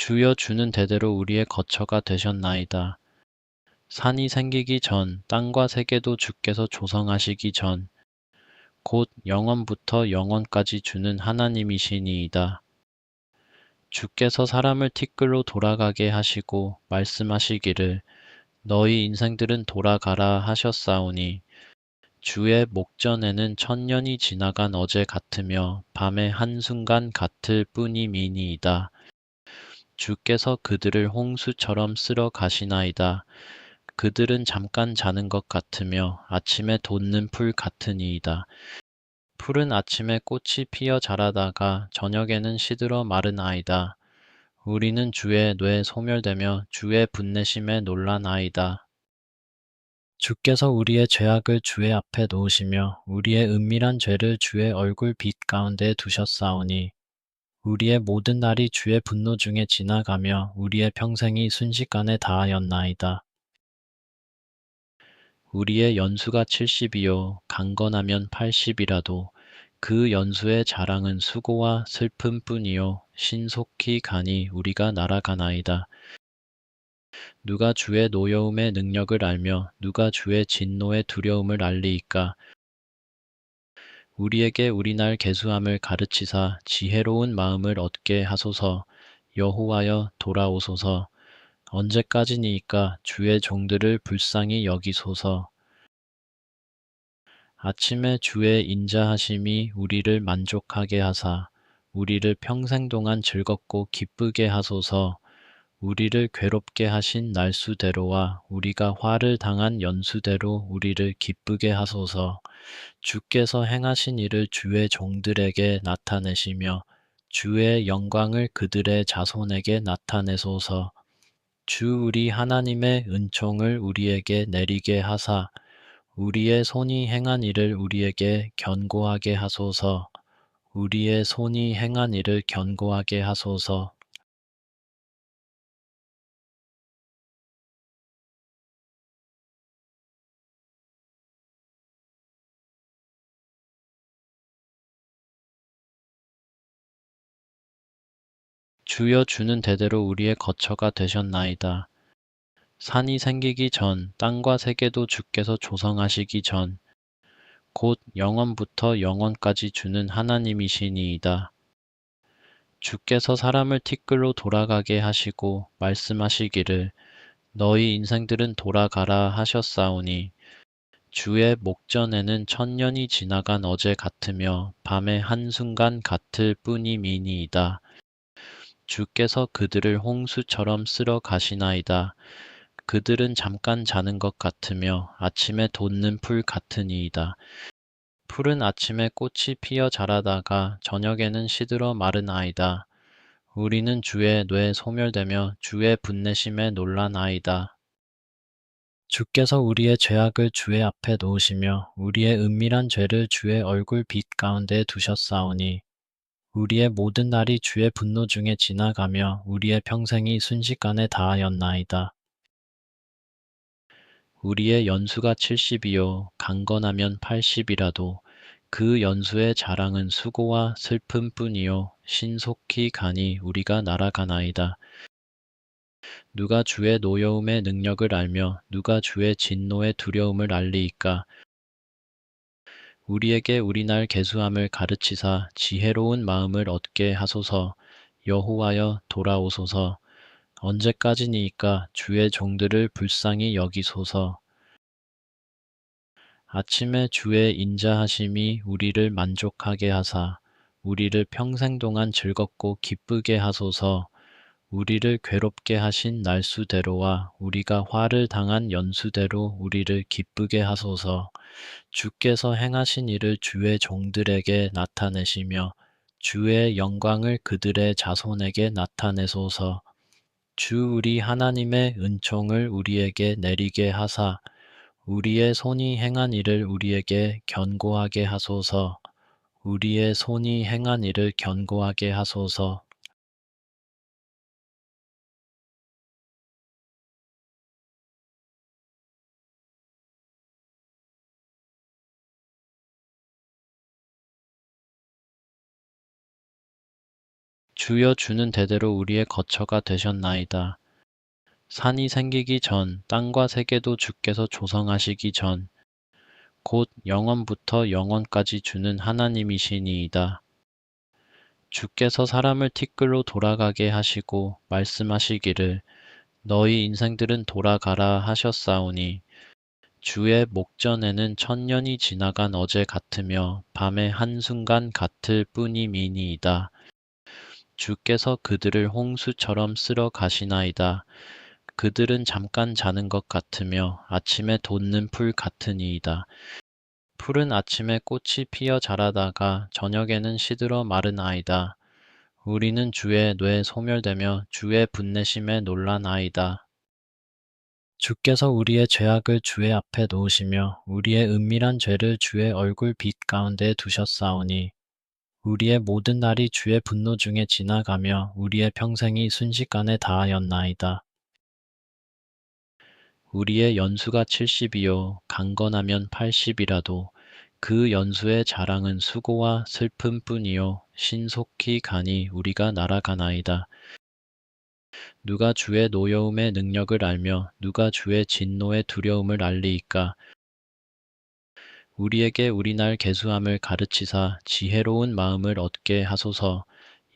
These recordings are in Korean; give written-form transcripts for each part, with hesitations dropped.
주여 주는 대대로 우리의 거처가 되셨나이다. 산이 생기기 전 땅과 세계도 주께서 조성하시기 전 곧 영원부터 영원까지 주는 하나님이시니이다. 주께서 사람을 티끌로 돌아가게 하시고 말씀하시기를 너희 인생들은 돌아가라 하셨사오니 주의 목전에는 천년이 지나간 어제 같으며 밤의 한순간 같을 뿐이미니이다. 주께서 그들을 홍수처럼 쓸어 가시나이다. 그들은 잠깐 자는 것 같으며 아침에 돋는 풀 같으니이다. 풀은 아침에 꽃이 피어 자라다가 저녁에는 시들어 마르나이다. 우리는 주의 뇌에 소멸되며 주의 분내심에 놀라나이다. 주께서 우리의 죄악을 주의 앞에 놓으시며 우리의 은밀한 죄를 주의 얼굴 빛 가운데 두셨사오니 우리의 모든 날이 주의 분노 중에 지나가며 우리의 평생이 순식간에 다하였나이다. 우리의 연수가 70이요 강건하면 80이라도 그 연수의 자랑은 수고와 슬픔뿐이요 신속히 가니 우리가 날아가나이다. 누가 주의 노여움의 능력을 알며 누가 주의 진노의 두려움을 알리이까. 우리에게 우리날 계수함을 가르치사 지혜로운 마음을 얻게 하소서. 여호와여 돌아오소서. 언제까지니이까 주의 종들을 불쌍히 여기소서. 아침에 주의 인자하심이 우리를 만족하게 하사 우리를 평생 동안 즐겁고 기쁘게 하소서. 우리를 괴롭게 하신 날수대로와 우리가 화를 당한 연수대로 우리를 기쁘게 하소서. 주께서 행하신 일을 주의 종들에게 나타내시며 주의 영광을 그들의 자손에게 나타내소서. 주 우리 하나님의 은총을 우리에게 내리게 하사 우리의 손이 행한 일을 우리에게 견고하게 하소서. 우리의 손이 행한 일을 견고하게 하소서. 주여 주는 대대로 우리의 거처가 되셨나이다. 산이 생기기 전 땅과 세계도 주께서 조성하시기 전 곧 영원부터 영원까지 주는 하나님이시니이다. 주께서 사람을 티끌로 돌아가게 하시고 말씀하시기를 너희 인생들은 돌아가라 하셨사오니 주의 목전에는 천년이 지나간 어제 같으며 밤의 한순간 같을 뿐이미니이다. 주께서 그들을 홍수처럼 쓸어 가시나이다. 그들은 잠깐 자는 것 같으며 아침에 돋는 풀 같으니이다. 풀은 아침에 꽃이 피어 자라다가 저녁에는 시들어 마르나이다. 우리는 주의 뇌에 소멸되며 주의 분내심에 놀라나이다. 주께서 우리의 죄악을 주의 앞에 놓으시며 우리의 은밀한 죄를 주의 얼굴 빛 가운데 두셨사오니 우리의 모든 날이 주의 분노 중에 지나가며 우리의 평생이 순식간에 다하였나이다. 우리의 연수가 70이요 강건하면 80이라도 그 연수의 자랑은 수고와 슬픔뿐이요 신속히 가니 우리가 날아가나이다. 누가 주의 노여움의 능력을 알며 누가 주의 진노의 두려움을 알리이까. 우리에게 우리날 계수함을 가르치사 지혜로운 마음을 얻게 하소서. 여호와여 돌아오소서. 언제까지니이까 주의 종들을 불쌍히 여기소서. 아침에 주의 인자하심이 우리를 만족하게 하사 우리를 평생 동안 즐겁고 기쁘게 하소서. 우리를 괴롭게 하신 날수대로와 우리가 화를 당한 연수대로 우리를 기쁘게 하소서. 주께서 행하신 일을 주의 종들에게 나타내시며 주의 영광을 그들의 자손에게 나타내소서. 주 우리 하나님의 은총을 우리에게 내리게 하사 우리의 손이 행한 일을 우리에게 견고하게 하소서. 우리의 손이 행한 일을 견고하게 하소서. 주여 주는 대대로 우리의 거처가 되셨나이다. 산이 생기기 전 땅과 세계도 주께서 조성하시기 전 곧 영원부터 영원까지 주는 하나님이시니이다. 주께서 사람을 티끌로 돌아가게 하시고 말씀하시기를 너희 인생들은 돌아가라 하셨사오니 주의 목전에는 천년이 지나간 어제 같으며 밤의 한순간 같을 뿐이미니이다. 주께서 그들을 홍수처럼 쓸어 가시나이다. 그들은 잠깐 자는 것 같으며 아침에 돋는 풀 같으니이다. 풀은 아침에 꽃이 피어 자라다가 저녁에는 시들어 마르나이다. 우리는 주의 뇌에 소멸되며 주의 분내심에 놀라나이다. 주께서 우리의 죄악을 주의 앞에 놓으시며 우리의 은밀한 죄를 주의 얼굴 빛 가운데 두셨사오니 우리의 모든 날이 주의 분노 중에 지나가며 우리의 평생이 순식간에 다하였나이다. 우리의 연수가 70이요 강건하면 80이라도 그 연수의 자랑은 수고와 슬픔뿐이요 신속히 가니 우리가 날아가나이다. 누가 주의 노여움의 능력을 알며 누가 주의 진노의 두려움을 알리이까. 우리에게 우리날 계수함을 가르치사 지혜로운 마음을 얻게 하소서.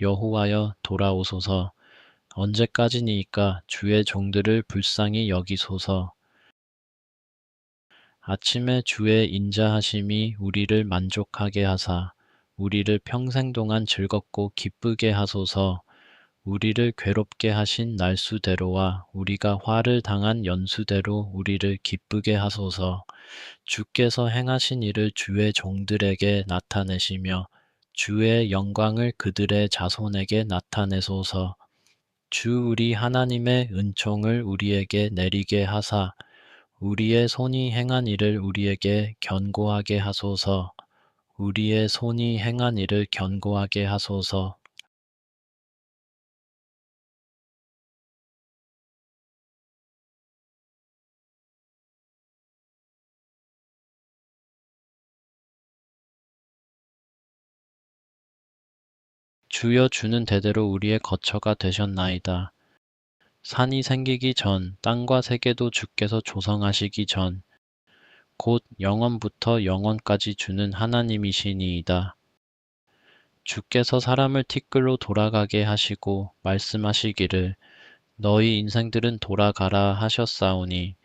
여호와여 돌아오소서. 언제까지니이까 주의 종들을 불쌍히 여기소서. 아침에 주의 인자하심이 우리를 만족하게 하사 우리를 평생 동안 즐겁고 기쁘게 하소서. 우리를 괴롭게 하신 날수대로와 우리가 화를 당한 연수대로 우리를 기쁘게 하소서. 주께서 행하신 일을 주의 종들에게 나타내시며 주의 영광을 그들의 자손에게 나타내소서. 주 우리 하나님의 은총을 우리에게 내리게 하사 우리의 손이 행한 일을 우리에게 견고하게 하소서. 우리의 손이 행한 일을 견고하게 하소서. 주여 주는 대대로 우리의 거처가 되셨나이다. 산이 생기기 전 땅과 세계도 주께서 조성하시기 전 곧 영원부터 영원까지 주는 하나님이시니이다. 주께서 사람을 티끌로 돌아가게 하시고 말씀하시기를 너희 인생들은 돌아가라 하셨사오니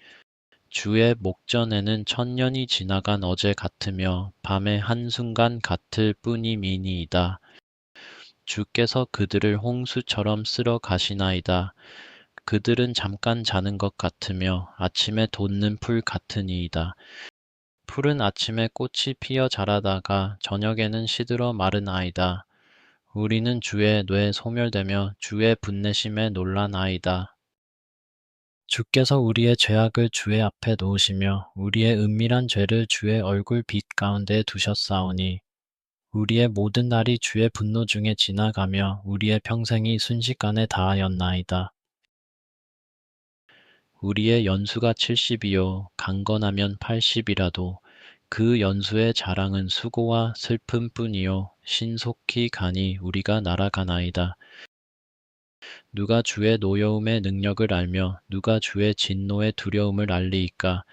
주의 목전에는 천년이 지나간 어제 같으며 밤의 한순간 같을 뿐이미니이다. 주께서 그들을 홍수처럼 쓸어 가시나이다. 그들은 잠깐 자는 것 같으며 아침에 돋는 풀 같으니이다. 풀은 아침에 꽃이 피어 자라다가 저녁에는 시들어 마르나이다. 우리는 주의 뇌에 소멸되며 주의 분내심에 놀라나이다. 주께서 우리의 죄악을 주의 앞에 놓으시며 우리의 은밀한 죄를 주의 얼굴 빛 가운데 두셨사오니 우리의 모든 날이 주의 분노 중에 지나가며 우리의 평생이 순식간에 다하였나이다. 우리의 연수가 70이요 강건하면 80이라도 그 연수의 자랑은 수고와 슬픔뿐이요 신속히 가니 우리가 날아가나이다. 누가 주의 노여움의 능력을 알며 누가 주의 진노의 두려움을 알리이까.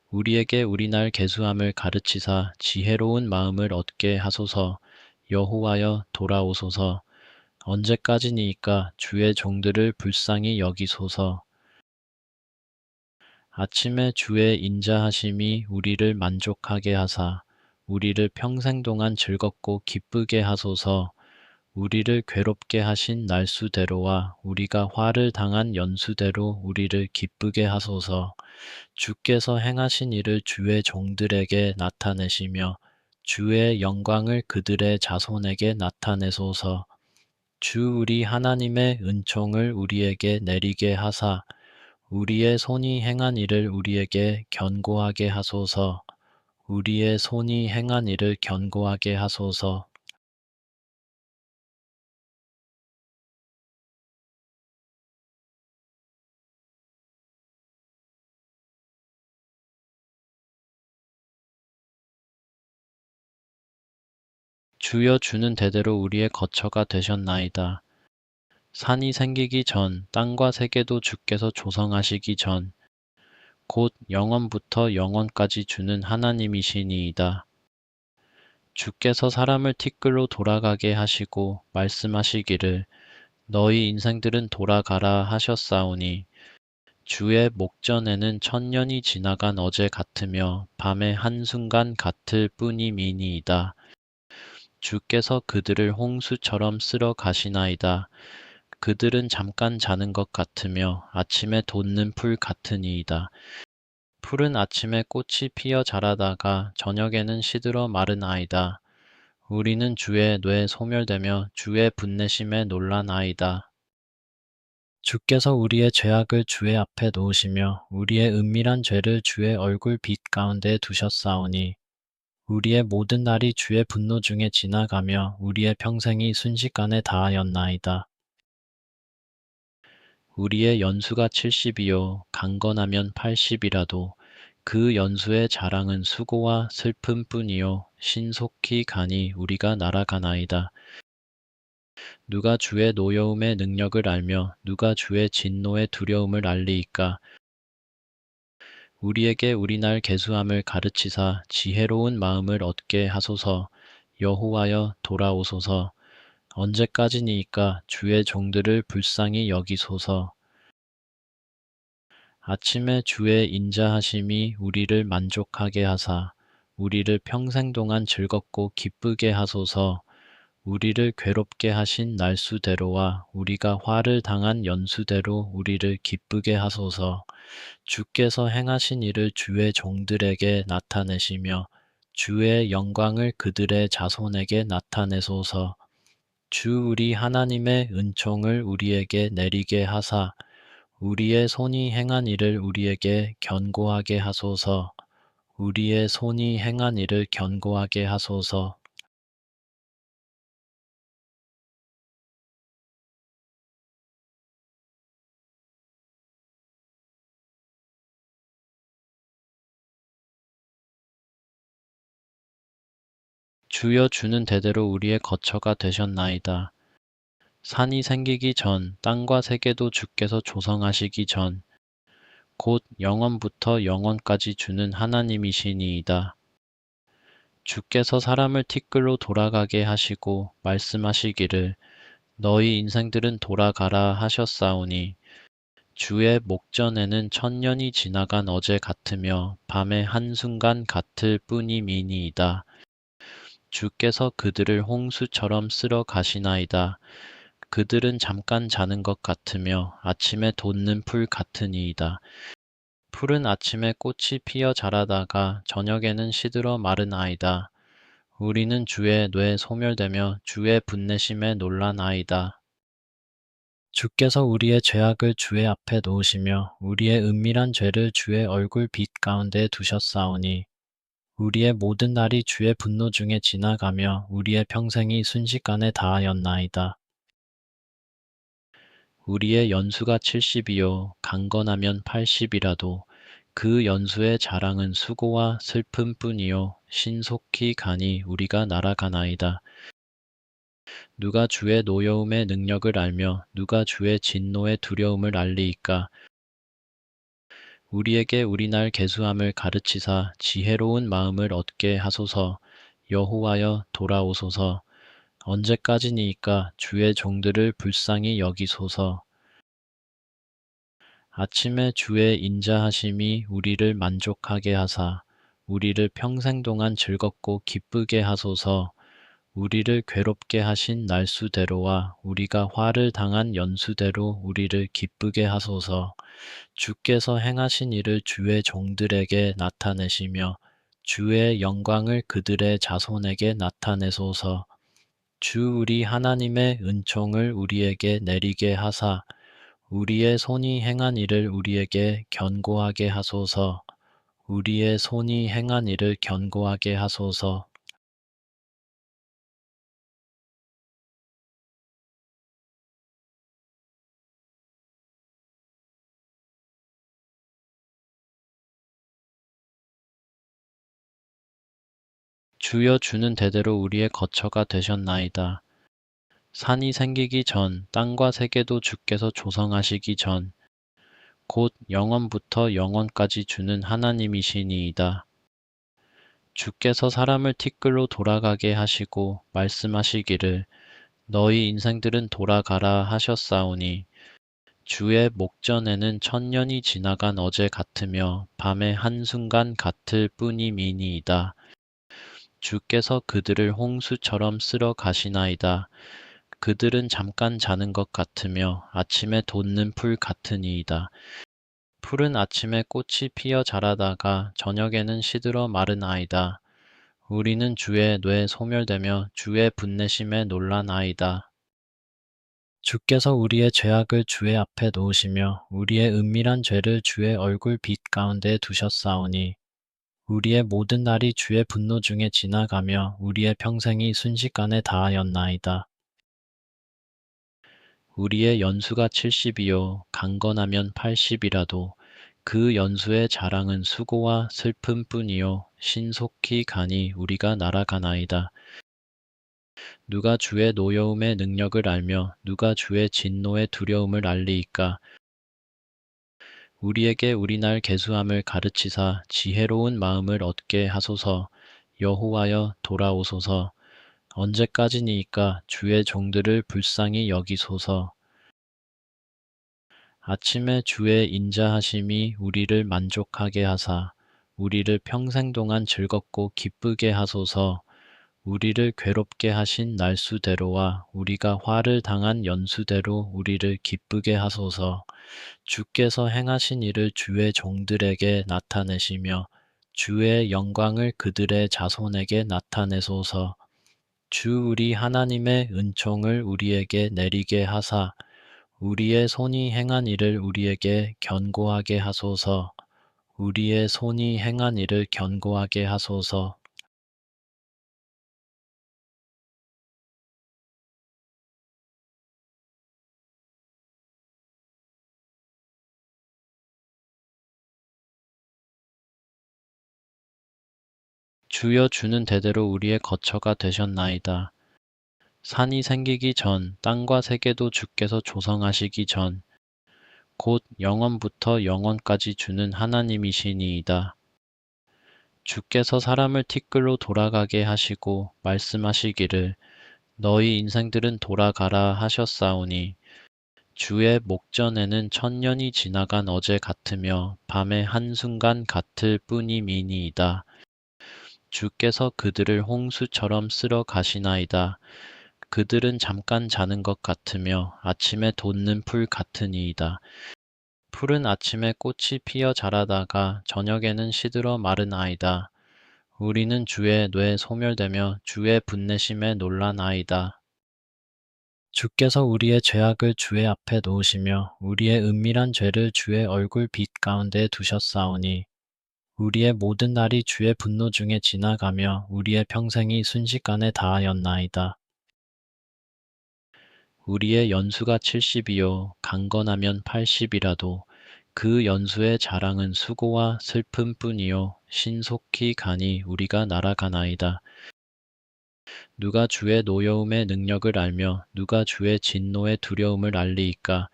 우리에게 우리날 계수함을 가르치사 지혜로운 마음을 얻게 하소서. 여호와여 돌아오소서. 언제까지니이까 주의 종들을 불쌍히 여기소서. 아침에 주의 인자하심이 우리를 만족하게 하사 우리를 평생 동안 즐겁고 기쁘게 하소서. 우리를 괴롭게 하신 날수대로와 우리가 화를 당한 연수대로 우리를 기쁘게 하소서. 주께서 행하신 일을 주의 종들에게 나타내시며 주의 영광을 그들의 자손에게 나타내소서. 주 우리 하나님의 은총을 우리에게 내리게 하사 우리의 손이 행한 일을 우리에게 견고하게 하소서. 우리의 손이 행한 일을 견고하게 하소서. 주여 주는 대대로 우리의 거처가 되셨나이다. 산이 생기기 전 땅과 세계도 주께서 조성하시기 전 곧 영원부터 영원까지 주는 하나님이시니이다. 주께서 사람을 티끌로 돌아가게 하시고 말씀하시기를 너희 인생들은 돌아가라 하셨사오니 주의 목전에는 천년이 지나간 어제 같으며 밤의 한순간 같을 뿐이미니이다. 주께서 그들을 홍수처럼 쓸어 가시나이다. 그들은 잠깐 자는 것 같으며 아침에 돋는 풀 같으니이다. 풀은 아침에 꽃이 피어 자라다가 저녁에는 시들어 마르나이다. 우리는 주의 뇌에 소멸되며 주의 분내심에 놀라나이다. 주께서 우리의 죄악을 주의 앞에 놓으시며 우리의 은밀한 죄를 주의 얼굴 빛 가운데 두셨사오니 우리의 모든 날이 주의 분노 중에 지나가며 우리의 평생이 순식간에 다하였나이다. 우리의 연수가 70이요 강건하면 80이라도 그 연수의 자랑은 수고와 슬픔뿐이요 신속히 가니 우리가 날아가나이다. 누가 주의 노여움의 능력을 알며 누가 주의 진노의 두려움을 알리이까. 우리에게 우리날 계수함을 가르치사 지혜로운 마음을 얻게 하소서. 여호와여 돌아오소서. 언제까지니이까 주의 종들을 불쌍히 여기소서. 아침에 주의 인자하심이 우리를 만족하게 하사 우리를 평생 동안 즐겁고 기쁘게 하소서. 우리를 괴롭게 하신 날수대로와 우리가 화를 당한 연수대로 우리를 기쁘게 하소서. 주께서 행하신 일을 주의 종들에게 나타내시며 주의 영광을 그들의 자손에게 나타내소서. 주 우리 하나님의 은총을 우리에게 내리게 하사 우리의 손이 행한 일을 우리에게 견고하게 하소서. 우리의 손이 행한 일을 견고하게 하소서. 주여 주는 대대로 우리의 거처가 되셨나이다. 산이 생기기 전 땅과 세계도 주께서 조성하시기 전 곧 영원부터 영원까지 주는 하나님이시니이다. 주께서 사람을 티끌로 돌아가게 하시고 말씀하시기를 너희 인생들은 돌아가라 하셨사오니 주의 목전에는 천년이 지나간 어제 같으며 밤의 한순간 같을 뿐이미니이다. 주께서 그들을 홍수처럼 쓸어 가시나이다. 그들은 잠깐 자는 것 같으며 아침에 돋는 풀 같으니이다. 풀은 아침에 꽃이 피어 자라다가 저녁에는 시들어 마르나이다. 우리는 주의 뇌에 소멸되며 주의 분내심에 놀라나이다. 주께서 우리의 죄악을 주의 앞에 놓으시며 우리의 은밀한 죄를 주의 얼굴 빛 가운데 두셨사오니 우리의 모든 날이 주의 분노 중에 지나가며 우리의 평생이 순식간에 다하였나이다. 우리의 연수가 70이요 강건하면 80이라도 그 연수의 자랑은 수고와 슬픔뿐이요 신속히 가니 우리가 날아가나이다. 누가 주의 노여움의 능력을 알며 누가 주의 진노의 두려움을 알리이까. 우리에게 우리날 계수함을 가르치사 지혜로운 마음을 얻게 하소서. 여호와여 돌아오소서. 언제까지니이까 주의 종들을 불쌍히 여기소서. 아침에 주의 인자하심이 우리를 만족하게 하사 우리를 평생 동안 즐겁고 기쁘게 하소서. 우리를 괴롭게 하신 날수대로와 우리가 화를 당한 연수대로 우리를 기쁘게 하소서. 주께서 행하신 일을 주의 종들에게 나타내시며 주의 영광을 그들의 자손에게 나타내소서. 주 우리 하나님의 은총을 우리에게 내리게 하사 우리의 손이 행한 일을 우리에게 견고하게 하소서. 우리의 손이 행한 일을 견고하게 하소서. 주여 주는 대대로 우리의 거처가 되셨나이다. 산이 생기기 전 땅과 세계도 주께서 조성하시기 전 곧 영원부터 영원까지 주는 하나님이시니이다. 주께서 사람을 티끌로 돌아가게 하시고 말씀하시기를 너희 인생들은 돌아가라 하셨사오니 주의 목전에는 천년이 지나간 어제 같으며 밤의 한순간 같을 뿐이미니이다. 주께서 그들을 홍수처럼 쓸어 가시나이다. 그들은 잠깐 자는 것 같으며 아침에 돋는 풀 같으니이다. 풀은 아침에 꽃이 피어 자라다가 저녁에는 시들어 마르나이다. 우리는 주의 뇌에 소멸되며 주의 분내심에 놀라나이다. 주께서 우리의 죄악을 주의 앞에 놓으시며 우리의 은밀한 죄를 주의 얼굴 빛 가운데 두셨사오니 우리의 모든 날이 주의 분노 중에 지나가며 우리의 평생이 순식간에 다하였나이다. 우리의 연수가 70이요 강건하면 80이라도 그 연수의 자랑은 수고와 슬픔뿐이요 신속히 가니 우리가 날아가나이다. 누가 주의 노여움의 능력을 알며 누가 주의 진노의 두려움을 알리이까. 우리에게 우리날 계수함을 가르치사 지혜로운 마음을 얻게 하소서. 여호와여 돌아오소서. 언제까지니이까 주의 종들을 불쌍히 여기소서. 아침에 주의 인자하심이 우리를 만족하게 하사 우리를 평생 동안 즐겁고 기쁘게 하소서. 우리를 괴롭게 하신 날수대로와 우리가 화를 당한 연수대로 우리를 기쁘게 하소서. 주께서 행하신 일을 주의 종들에게 나타내시며 주의 영광을 그들의 자손에게 나타내소서. 주 우리 하나님의 은총을 우리에게 내리게 하사 우리의 손이 행한 일을 우리에게 견고하게 하소서. 우리의 손이 행한 일을 견고하게 하소서. 주여 주는 대대로 우리의 거처가 되셨나이다. 산이 생기기 전 땅과 세계도 주께서 조성하시기 전 곧 영원부터 영원까지 주는 하나님이시니이다. 주께서 사람을 티끌로 돌아가게 하시고 말씀하시기를 너희 인생들은 돌아가라 하셨사오니 주의 목전에는 천년이 지나간 어제 같으며 밤의 한순간 같을 뿐이미니이다. 주께서 그들을 홍수처럼 쓸어 가시나이다. 그들은 잠깐 자는 것 같으며 아침에 돋는 풀 같으니이다. 풀은 아침에 꽃이 피어 자라다가 저녁에는 시들어 마르나이다. 우리는 주의 뇌에 소멸되며 주의 분내심에 놀라나이다. 주께서 우리의 죄악을 주의 앞에 놓으시며 우리의 은밀한 죄를 주의 얼굴 빛 가운데 두셨사오니 우리의 모든 날이 주의 분노 중에 지나가며 우리의 평생이 순식간에 다하였나이다. 우리의 연수가 70이요 강건하면 80이라도 그 연수의 자랑은 수고와 슬픔뿐이요 신속히 가니 우리가 날아가나이다. 누가 주의 노여움의 능력을 알며 누가 주의 진노의 두려움을 알리이까.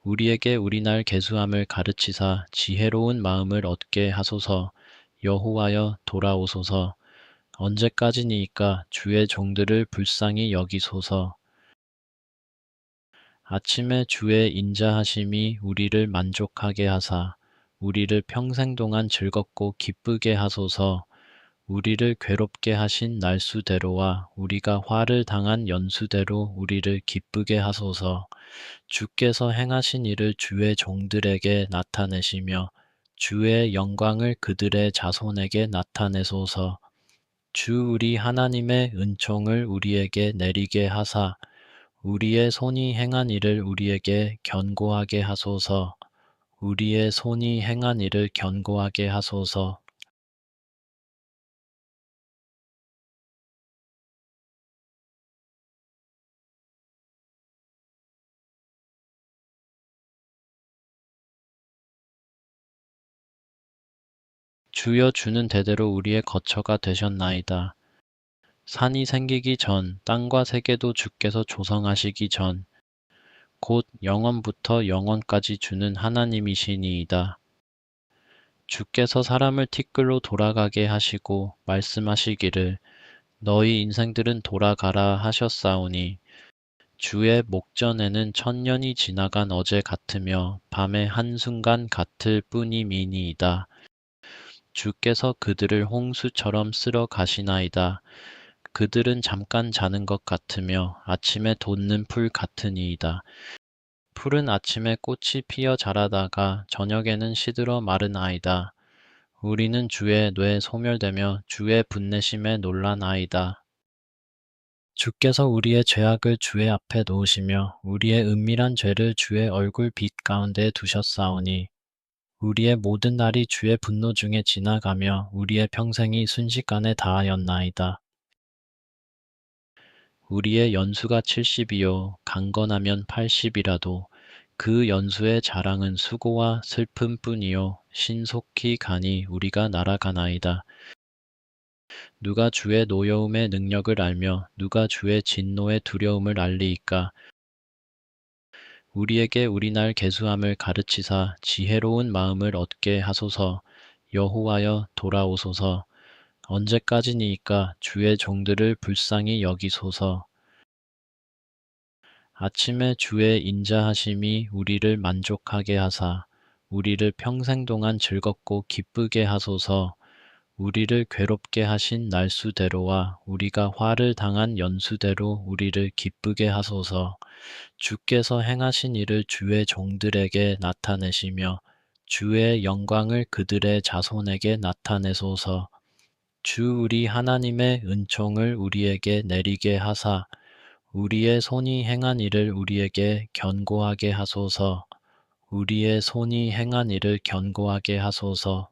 우리에게 우리날 계수함을 가르치사 지혜로운 마음을 얻게 하소서. 여호와여 돌아오소서. 언제까지니이까 주의 종들을 불쌍히 여기소서. 아침에 주의 인자하심이 우리를 만족하게 하사 우리를 평생 동안 즐겁고 기쁘게 하소서. 우리를 괴롭게 하신 날수대로와 우리가 화를 당한 연수대로 우리를 기쁘게 하소서. 주께서 행하신 일을 주의 종들에게 나타내시며 주의 영광을 그들의 자손에게 나타내소서. 주 우리 하나님의 은총을 우리에게 내리게 하사 우리의 손이 행한 일을 우리에게 견고하게 하소서. 우리의 손이 행한 일을 견고하게 하소서. 주여 주는 대대로 우리의 거처가 되셨나이다. 산이 생기기 전 땅과 세계도 주께서 조성하시기 전 곧 영원부터 영원까지 주는 하나님이시니이다. 주께서 사람을 티끌로 돌아가게 하시고 말씀하시기를 너희 인생들은 돌아가라 하셨사오니 주의 목전에는 천년이 지나간 어제 같으며 밤의 한순간 같을 뿐이미니이다. 주께서 그들을 홍수처럼 쓸어 가시나이다. 그들은 잠깐 자는 것 같으며 아침에 돋는 풀 같으니이다. 풀은 아침에 꽃이 피어 자라다가 저녁에는 시들어 마르나이다. 우리는 주의 뇌에 소멸되며 주의 분내심에 놀라나이다. 주께서 우리의 죄악을 주의 앞에 놓으시며 우리의 은밀한 죄를 주의 얼굴 빛 가운데 두셨사오니 우리의 모든 날이 주의 분노 중에 지나가며 우리의 평생이 순식간에 다하였나이다. 우리의 연수가 70이요 강건하면 80이라도 그 연수의 자랑은 수고와 슬픔뿐이요 신속히 가니 우리가 날아가나이다. 누가 주의 노여움의 능력을 알며 누가 주의 진노의 두려움을 알리이까. 우리에게 우리날 계수함을 가르치사 지혜로운 마음을 얻게 하소서. 여호와여 돌아오소서. 언제까지니이까 주의 종들을 불쌍히 여기소서. 아침에 주의 인자하심이 우리를 만족하게 하사 우리를 평생 동안 즐겁고 기쁘게 하소서. 우리를 괴롭게 하신 날수대로와 우리가 화를 당한 연수대로 우리를 기쁘게 하소서. 주께서 행하신 일을 주의 종들에게 나타내시며 주의 영광을 그들의 자손에게 나타내소서. 주 우리 하나님의 은총을 우리에게 내리게 하사 우리의 손이 행한 일을 우리에게 견고하게 하소서. 우리의 손이 행한 일을 견고하게 하소서.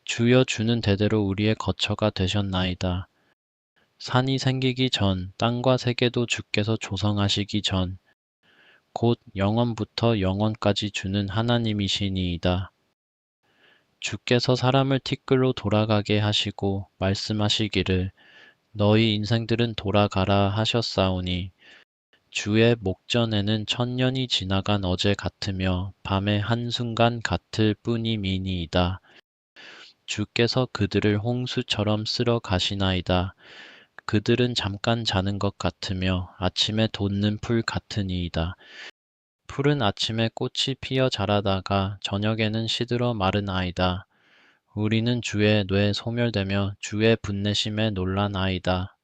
주여 주는 대대로 우리의 거처가 되셨나이다. 산이 생기기 전 땅과 세계도 주께서 조성하시기 전 곧 영원부터 영원까지 주는 하나님이시니이다. 주께서 사람을 티끌로 돌아가게 하시고 말씀하시기를 너희 인생들은 돌아가라 하셨사오니 주의 목전에는 천년이 지나간 어제 같으며 밤의 한순간 같을 뿐이미니이다. 주께서 그들을 홍수처럼 쓸어 가시나이다. 그들은 잠깐 자는 것 같으며 아침에 돋는 풀 같으니이다. 풀은 아침에 꽃이 피어 자라다가 저녁에는 시들어 마르나이다. 우리는 주의 뇌에 소멸되며 주의 분내심에 놀라나이다.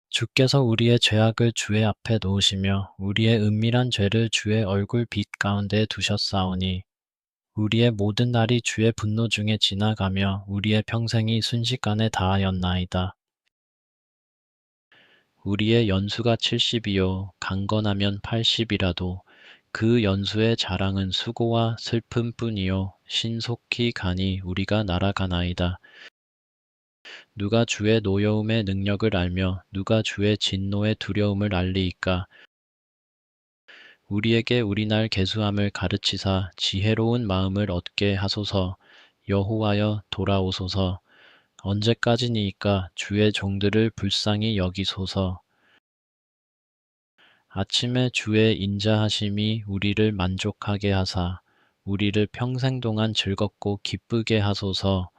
주께서 우리의 죄악을 주의 앞에 놓으시며 우리의 은밀한 죄를 주의 얼굴 빛 가운데 두셨사오니 우리의 모든 날이 주의 분노 중에 지나가며 우리의 평생이 순식간에 다하였나이다. 우리의 연수가 70이요 강건하면 80이라도 그 연수의 자랑은 수고와 슬픔뿐이요 신속히 가니 우리가 날아가나이다. 누가 주의 노여움의 능력을 알며 누가 주의 진노의 두려움을 알리이까. 우리에게 우리날 계수함을 가르치사 지혜로운 마음을 얻게 하소서. 여호와여 돌아오소서. 언제까지니이까 주의 종들을 불쌍히 여기소서. 아침에 주의 인자하심이 우리를 만족하게 하사 우리를 평생 동안 즐겁고 기쁘게 하소서.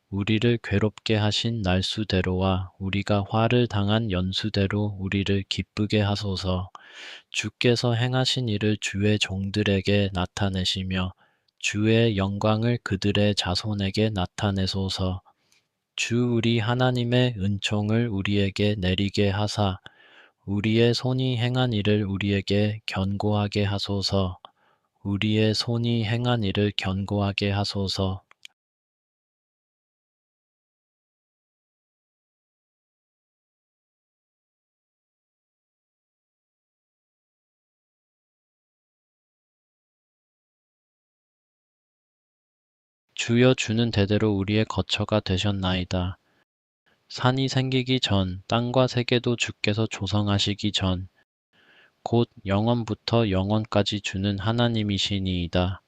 우리를 괴롭게 하신 날수대로와 우리가 화를 당한 연수대로 우리를 기쁘게 하소서. 주께서 행하신 일을 주의 종들에게 나타내시며 주의 영광을 그들의 자손에게 나타내소서. 주 우리 하나님의 은총을 우리에게 내리게 하사 우리의 손이 행한 일을 우리에게 견고하게 하소서. 우리의 손이 행한 일을 견고하게 하소서. 주여 주는 대대로 우리의 거처가 되셨나이다. 산이 생기기 전 땅과 세계도 주께서 조성하시기 전 곧 영원부터 영원까지 주는 하나님이시니이다.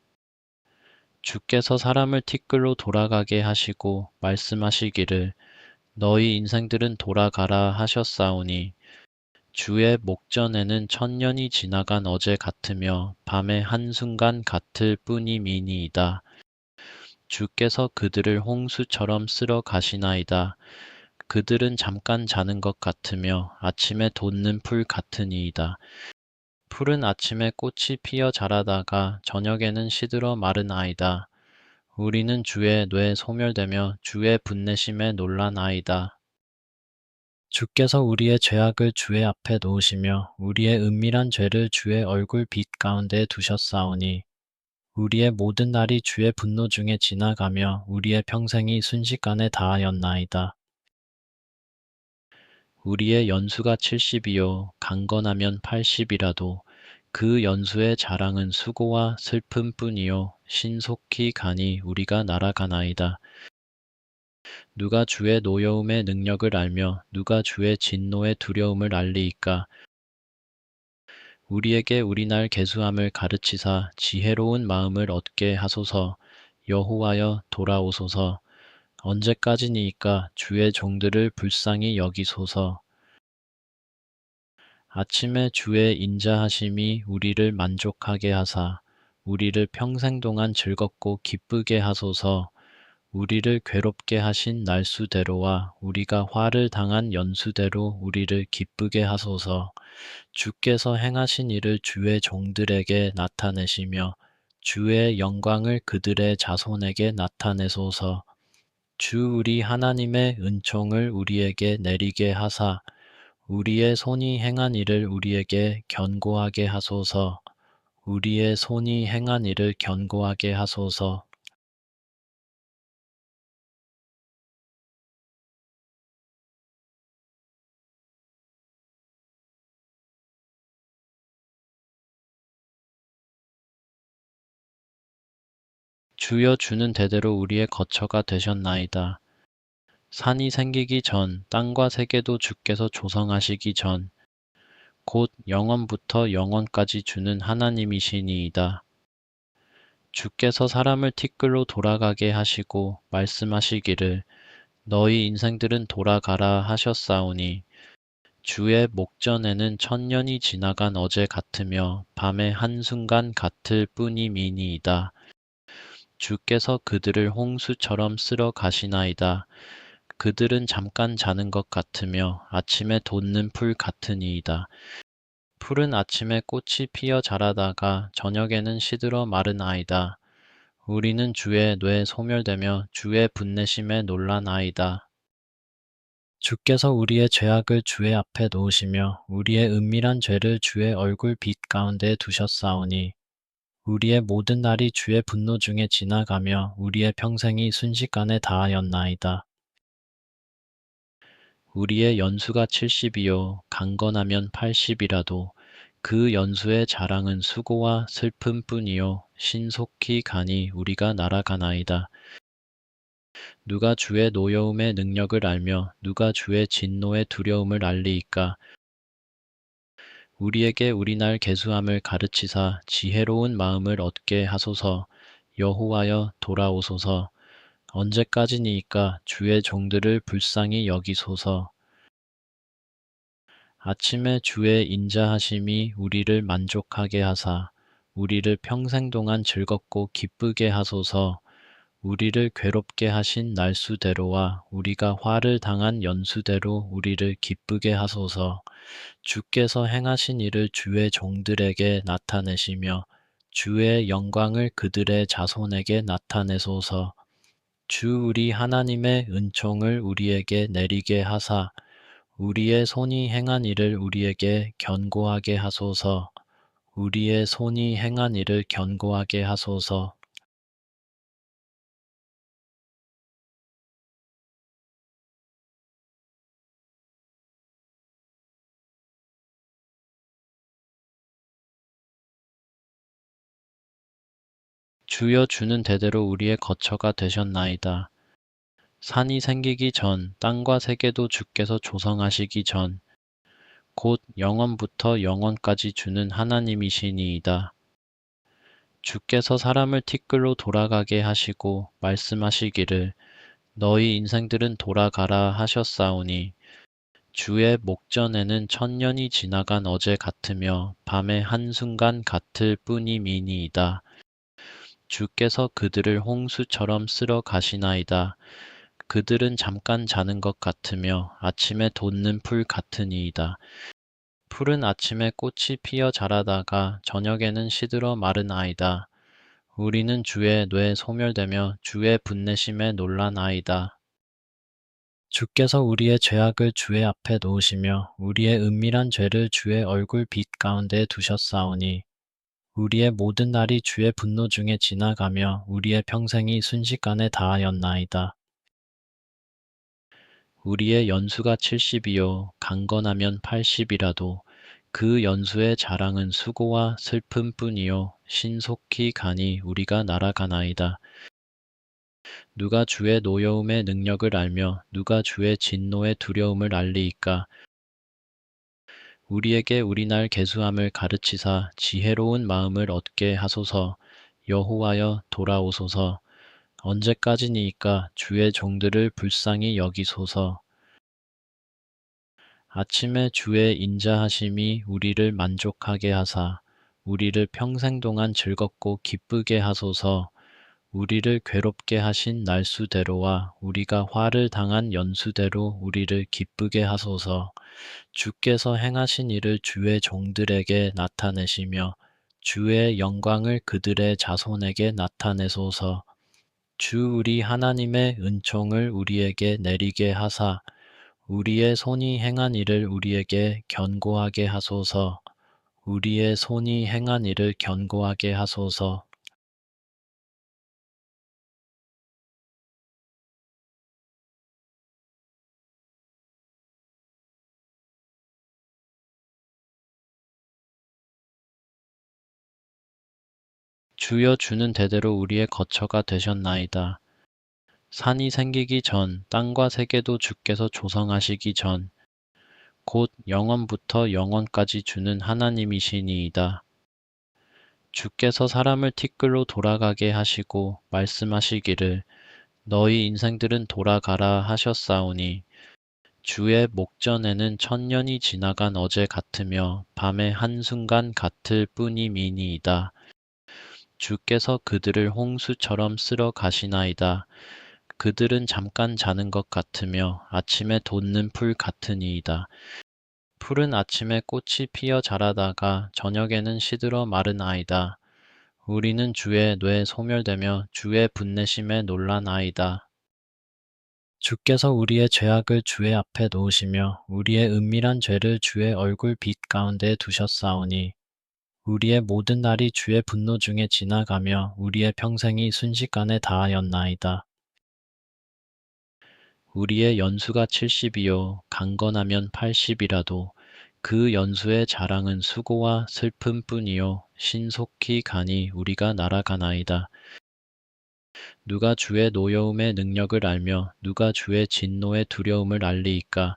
주께서 사람을 티끌로 돌아가게 하시고 말씀하시기를 너희 인생들은 돌아가라 하셨사오니 주의 목전에는 천년이 지나간 어제 같으며 밤의 한순간 같을 뿐이미니이다. 주께서 그들을 홍수처럼 쓸어 가시나이다. 그들은 잠깐 자는 것 같으며 아침에 돋는 풀 같으니이다. 풀은 아침에 꽃이 피어 자라다가 저녁에는 시들어 마르나이다. 우리는 주의 뇌에 소멸되며 주의 분내심에 놀라나이다. 주께서 우리의 죄악을 주의 앞에 놓으시며 우리의 은밀한 죄를 주의 얼굴 빛 가운데 두셨사오니 우리의 모든 날이 주의 분노 중에 지나가며 우리의 평생이 순식간에 다하였나이다. 우리의 연수가 70이요 강건하면 80이라도 그 연수의 자랑은 수고와 슬픔뿐이요 신속히 가니 우리가 날아가나이다. 누가 주의 노여움의 능력을 알며 누가 주의 진노의 두려움을 알리이까. 우리에게 우리날 계수함을 가르치사 지혜로운 마음을 얻게 하소서. 여호와여 돌아오소서. 언제까지니이까 주의 종들을 불쌍히 여기소서. 아침에 주의 인자하심이 우리를 만족하게 하사 우리를 평생 동안 즐겁고 기쁘게 하소서. 우리를 괴롭게 하신 날수대로와 우리가 화를 당한 연수대로 우리를 기쁘게 하소서. 주께서 행하신 일을 주의 종들에게 나타내시며 주의 영광을 그들의 자손에게 나타내소서. 주 우리 하나님의 은총을 우리에게 내리게 하사 우리의 손이 행한 일을 우리에게 견고하게 하소서. 우리의 손이 행한 일을 견고하게 하소서. 주여 주는 대대로 우리의 거처가 되셨나이다. 산이 생기기 전 땅과 세계도 주께서 조성하시기 전 곧 영원부터 영원까지 주는 하나님이시니이다. 주께서 사람을 티끌로 돌아가게 하시고 말씀하시기를 너희 인생들은 돌아가라 하셨사오니 주의 목전에는 천년이 지나간 어제 같으며 밤의 한순간 같을 뿐이미니이다. 주께서 그들을 홍수처럼 쓸어 가시나이다. 그들은 잠깐 자는 것 같으며 아침에 돋는 풀 같으니이다. 풀은 아침에 꽃이 피어 자라다가 저녁에는 시들어 마르나이다. 우리는 주의 뇌에 소멸되며 주의 분내심에 놀라나이다. 주께서 우리의 죄악을 주의 앞에 놓으시며 우리의 은밀한 죄를 주의 얼굴 빛 가운데 두셨사오니 우리의 모든 날이 주의 분노 중에 지나가며 우리의 평생이 순식간에 다하였나이다. 우리의 연수가 70이요 강건하면 80이라도 그 연수의 자랑은 수고와 슬픔뿐이요 신속히 가니 우리가 날아가나이다. 누가 주의 노여움의 능력을 알며 누가 주의 진노의 두려움을 알리이까. 우리에게 우리날 계수함을 가르치사 지혜로운 마음을 얻게 하소서. 여호와여 돌아오소서. 언제까지니이까 주의 종들을 불쌍히 여기소서. 아침에 주의 인자하심이 우리를 만족하게 하사 우리를 평생 동안 즐겁고 기쁘게 하소서. 우리를 괴롭게 하신 날수대로와 우리가 화를 당한 연수대로 우리를 기쁘게 하소서. 주께서 행하신 일을 주의 종들에게 나타내시며 주의 영광을 그들의 자손에게 나타내소서. 주 우리 하나님의 은총을 우리에게 내리게 하사 우리의 손이 행한 일을 우리에게 견고하게 하소서. 우리의 손이 행한 일을 견고하게 하소서. 주여 주는 대대로 우리의 거처가 되셨나이다. 산이 생기기 전 땅과 세계도 주께서 조성하시기 전 곧 영원부터 영원까지 주는 하나님이시니이다. 주께서 사람을 티끌로 돌아가게 하시고 말씀하시기를 너희 인생들은 돌아가라 하셨사오니 주의 목전에는 천년이 지나간 어제 같으며 밤의 한순간 같을 뿐이미니이다. 주께서 그들을 홍수처럼 쓸어 가시나이다. 그들은 잠깐 자는 것 같으며 아침에 돋는 풀 같으니이다. 풀은 아침에 꽃이 피어 자라다가 저녁에는 시들어 마르나이다. 우리는 주의 뇌에 소멸되며 주의 분내심에 놀라나이다. 주께서 우리의 죄악을 주의 앞에 놓으시며 우리의 은밀한 죄를 주의 얼굴 빛 가운데 두셨사오니 우리의 모든 날이 주의 분노 중에 지나가며 우리의 평생이 순식간에 다하였나이다. 우리의 연수가 70이요 강건하면 80이라도 그 연수의 자랑은 수고와 슬픔뿐이요 신속히 가니 우리가 날아가나이다. 누가 주의 노여움의 능력을 알며 누가 주의 진노의 두려움을 알리이까. 우리에게 우리날 계수함을 가르치사 지혜로운 마음을 얻게 하소서. 여호와여 돌아오소서. 언제까지니이까 주의 종들을 불쌍히 여기소서. 아침에 주의 인자하심이 우리를 만족하게 하사 우리를 평생 동안 즐겁고 기쁘게 하소서. 우리를 괴롭게 하신 날수대로와 우리가 화를 당한 연수대로 우리를 기쁘게 하소서. 주께서 행하신 일을 주의 종들에게 나타내시며 주의 영광을 그들의 자손에게 나타내소서. 주 우리 하나님의 은총을 우리에게 내리게 하사 우리의 손이 행한 일을 우리에게 견고하게 하소서. 우리의 손이 행한 일을 견고하게 하소서. 주여 주는 대대로 우리의 거처가 되셨나이다. 산이 생기기 전 땅과 세계도 주께서 조성하시기 전 곧 영원부터 영원까지 주는 하나님이시니이다. 주께서 사람을 티끌로 돌아가게 하시고 말씀하시기를 너희 인생들은 돌아가라 하셨사오니 주의 목전에는 천년이 지나간 어제 같으며 밤의 한순간 같을 뿐이미니이다. 주께서 그들을 홍수처럼 쓸어 가시나이다. 그들은 잠깐 자는 것 같으며 아침에 돋는 풀 같으니이다. 풀은 아침에 꽃이 피어 자라다가 저녁에는 시들어 마르나이다. 우리는 주의 뇌에 소멸되며 주의 분내심에 놀라나이다. 주께서 우리의 죄악을 주의 앞에 놓으시며 우리의 은밀한 죄를 주의 얼굴 빛 가운데 두셨사오니 우리의 모든 날이 주의 분노 중에 지나가며 우리의 평생이 순식간에 다하였나이다. 우리의 연수가 70이요 강건하면 80이라도 그 연수의 자랑은 수고와 슬픔뿐이요 신속히 가니 우리가 날아가나이다. 누가 주의 노여움의 능력을 알며 누가 주의 진노의 두려움을 알리이까.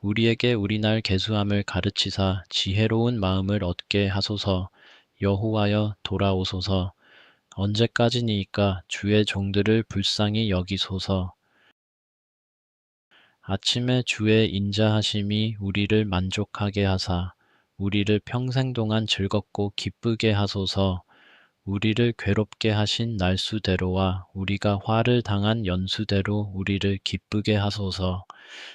우리에게 우리날 계수함을 가르치사 지혜로운 마음을 얻게 하소서. 여호와여 돌아오소서. 언제까지니이까 주의 종들을 불쌍히 여기소서. 아침에 주의 인자하심이 우리를 만족하게 하사 우리를 평생 동안 즐겁고 기쁘게 하소서. 우리를 괴롭게 하신 날수대로와 우리가 화를 당한 연수대로 우리를 기쁘게 하소서.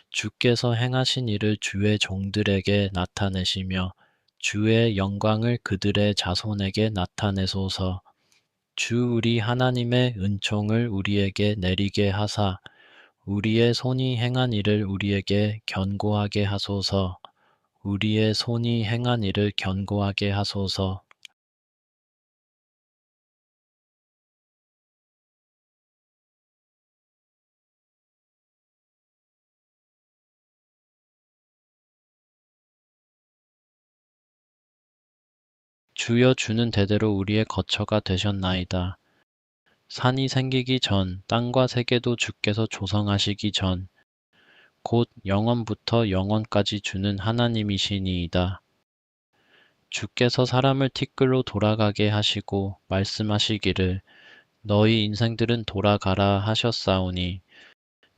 주께서 행하신 일을 주의 종들에게 나타내시며 주의 영광을 그들의 자손에게 나타내소서. 주 우리 하나님의 은총을 우리에게 내리게 하사 우리의 손이 행한 일을 우리에게 견고하게 하소서. 우리의 손이 행한 일을 견고하게 하소서. 주여 주는 대대로 우리의 거처가 되셨나이다. 산이 생기기 전 땅과 세계도 주께서 조성하시기 전 곧 영원부터 영원까지 주는 하나님이시니이다. 주께서 사람을 티끌로 돌아가게 하시고 말씀하시기를 너희 인생들은 돌아가라 하셨사오니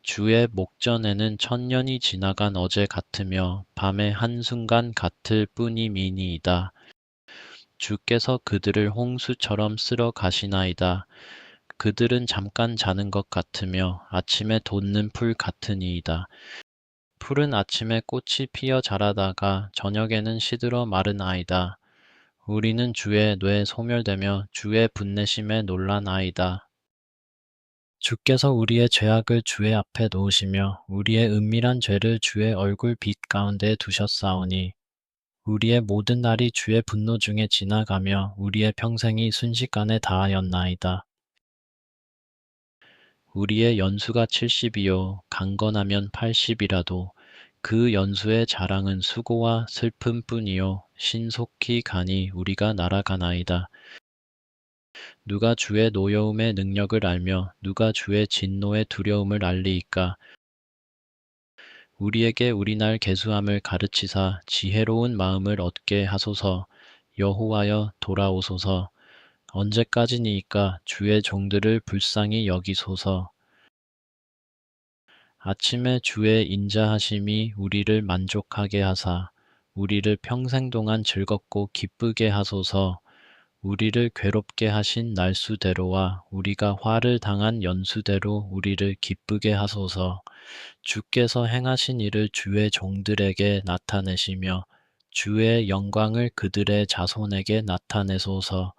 주의 목전에는 천년이 지나간 어제 같으며 밤의 한순간 같을 뿐이미니이다. 주께서 그들을 홍수처럼 쓸어 가시나이다. 그들은 잠깐 자는 것 같으며 아침에 돋는 풀 같으니이다. 풀은 아침에 꽃이 피어 자라다가 저녁에는 시들어 마르나이다. 우리는 주의 뇌에 소멸되며 주의 분내심에 놀라나이다. 주께서 우리의 죄악을 주의 앞에 놓으시며 우리의 은밀한 죄를 주의 얼굴 빛 가운데 두셨사오니 우리의 모든 날이 주의 분노 중에 지나가며 우리의 평생이 순식간에 다하였나이다. 우리의 연수가 70이요 강건하면 80이라도 그 연수의 자랑은 수고와 슬픔뿐이요 신속히 가니 우리가 날아가나이다. 누가 주의 노여움의 능력을 알며 누가 주의 진노의 두려움을 알리이까. 우리에게 우리날 계수함을 가르치사 지혜로운 마음을 얻게 하소서. 여호와여 돌아오소서. 언제까지니이까 주의 종들을 불쌍히 여기소서. 아침에 주의 인자하심이 우리를 만족하게 하사 우리를 평생 동안 즐겁고 기쁘게 하소서. 우리를 괴롭게 하신 날수대로와 우리가 화를 당한 연수대로 우리를 기쁘게 하소서. 주께서 행하신 일을 주의 종들에게 나타내시며 주의 영광을 그들의 자손에게 나타내소서.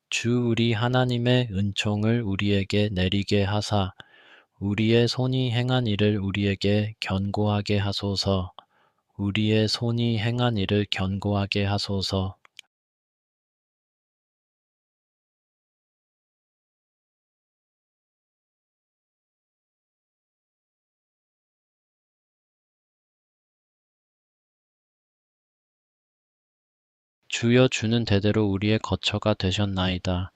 주 우리 하나님의 은총을 우리에게 내리게 하사 우리의 손이 행한 일을 우리에게 견고하게 하소서. 우리의 손이 행한 일을 견고하게 하소서. 주여 주는 대대로 우리의 거처가 되셨나이다.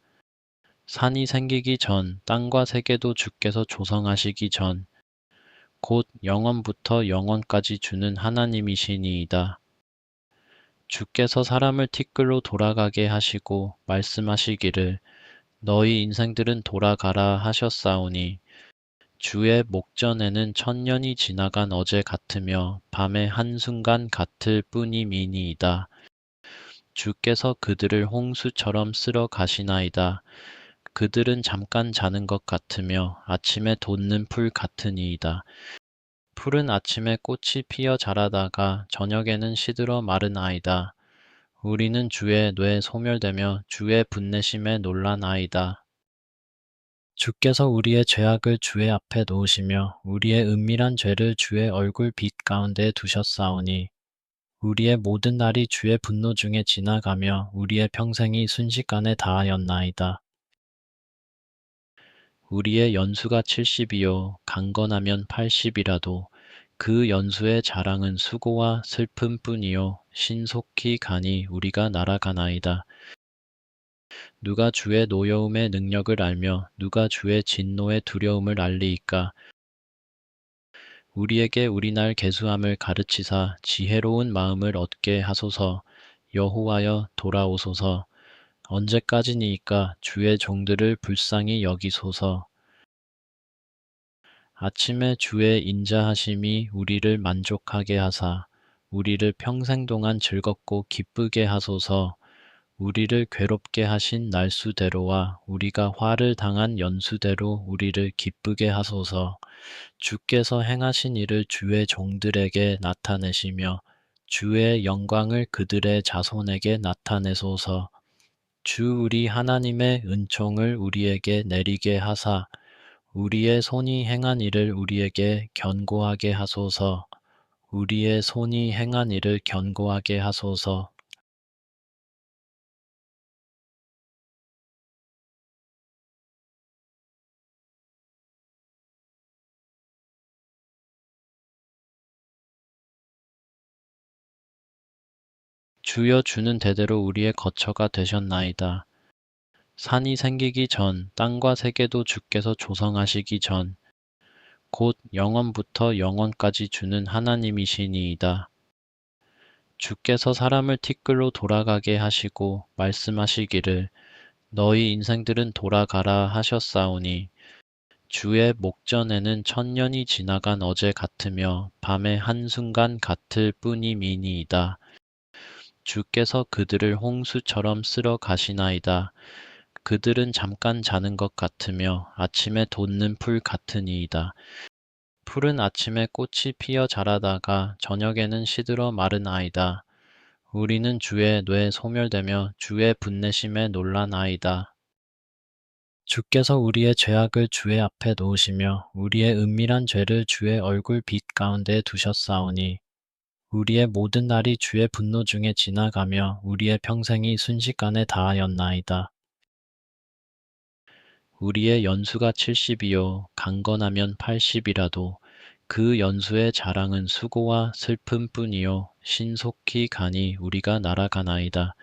산이 생기기 전 땅과 세계도 주께서 조성하시기 전 곧 영원부터 영원까지 주는 하나님이시니이다. 주께서 사람을 티끌로 돌아가게 하시고 말씀하시기를 너희 인생들은 돌아가라 하셨사오니 주의 목전에는 천년이 지나간 어제 같으며 밤의 한순간 같을 뿐이미니이다. 주께서 그들을 홍수처럼 쓸어 가시나이다. 그들은 잠깐 자는 것 같으며 아침에 돋는 풀 같으니이다. 풀은 아침에 꽃이 피어 자라다가 저녁에는 시들어 마르나이다. 우리는 주의 뇌에 소멸되며 주의 분내심에 놀라나이다. 주께서 우리의 죄악을 주의 앞에 놓으시며 우리의 은밀한 죄를 주의 얼굴 빛 가운데 두셨사오니 우리의 모든 날이 주의 분노 중에 지나가며 우리의 평생이 순식간에 다하였나이다. 우리의 연수가 70이요 강건하면 80이라도 그 연수의 자랑은 수고와 슬픔뿐이요 신속히 가니 우리가 날아가나이다. 누가 주의 노여움의 능력을 알며 누가 주의 진노의 두려움을 알리이까. 우리에게 우리날 계수함을 가르치사 지혜로운 마음을 얻게 하소서. 여호와여 돌아오소서. 언제까지니이까 주의 종들을 불쌍히 여기소서. 아침에 주의 인자하심이 우리를 만족하게 하사 우리를 평생 동안 즐겁고 기쁘게 하소서. 우리를 괴롭게 하신 날수대로와 우리가 화를 당한 연수대로 우리를 기쁘게 하소서. 주께서 행하신 일을 주의 종들에게 나타내시며 주의 영광을 그들의 자손에게 나타내소서. 주 우리 하나님의 은총을 우리에게 내리게 하사 우리의 손이 행한 일을 우리에게 견고하게 하소서. 우리의 손이 행한 일을 견고하게 하소서. 주여 주는 대대로 우리의 거처가 되셨나이다. 산이 생기기 전 땅과 세계도 주께서 조성하시기 전 곧 영원부터 영원까지 주는 하나님이시니이다. 주께서 사람을 티끌로 돌아가게 하시고 말씀하시기를 너희 인생들은 돌아가라 하셨사오니 주의 목전에는 천년이 지나간 어제 같으며 밤의 한순간 같을 뿐이미니이다. 주께서 그들을 홍수처럼 쓸어 가시나이다. 그들은 잠깐 자는 것 같으며 아침에 돋는 풀 같으니이다. 풀은 아침에 꽃이 피어 자라다가 저녁에는 시들어 마르나이다. 우리는 주의 뇌에 소멸되며 주의 분내심에 놀라나이다. 주께서 우리의 죄악을 주의 앞에 놓으시며 우리의 은밀한 죄를 주의 얼굴 빛 가운데 두셨사오니 우리의 모든 날이 주의 분노 중에 지나가며 우리의 평생이 순식간에 다하였나이다. 우리의 연수가 70이요 강건하면 80이라도 그 연수의 자랑은 수고와 슬픔뿐이요 신속히 가니 우리가 날아가나이다.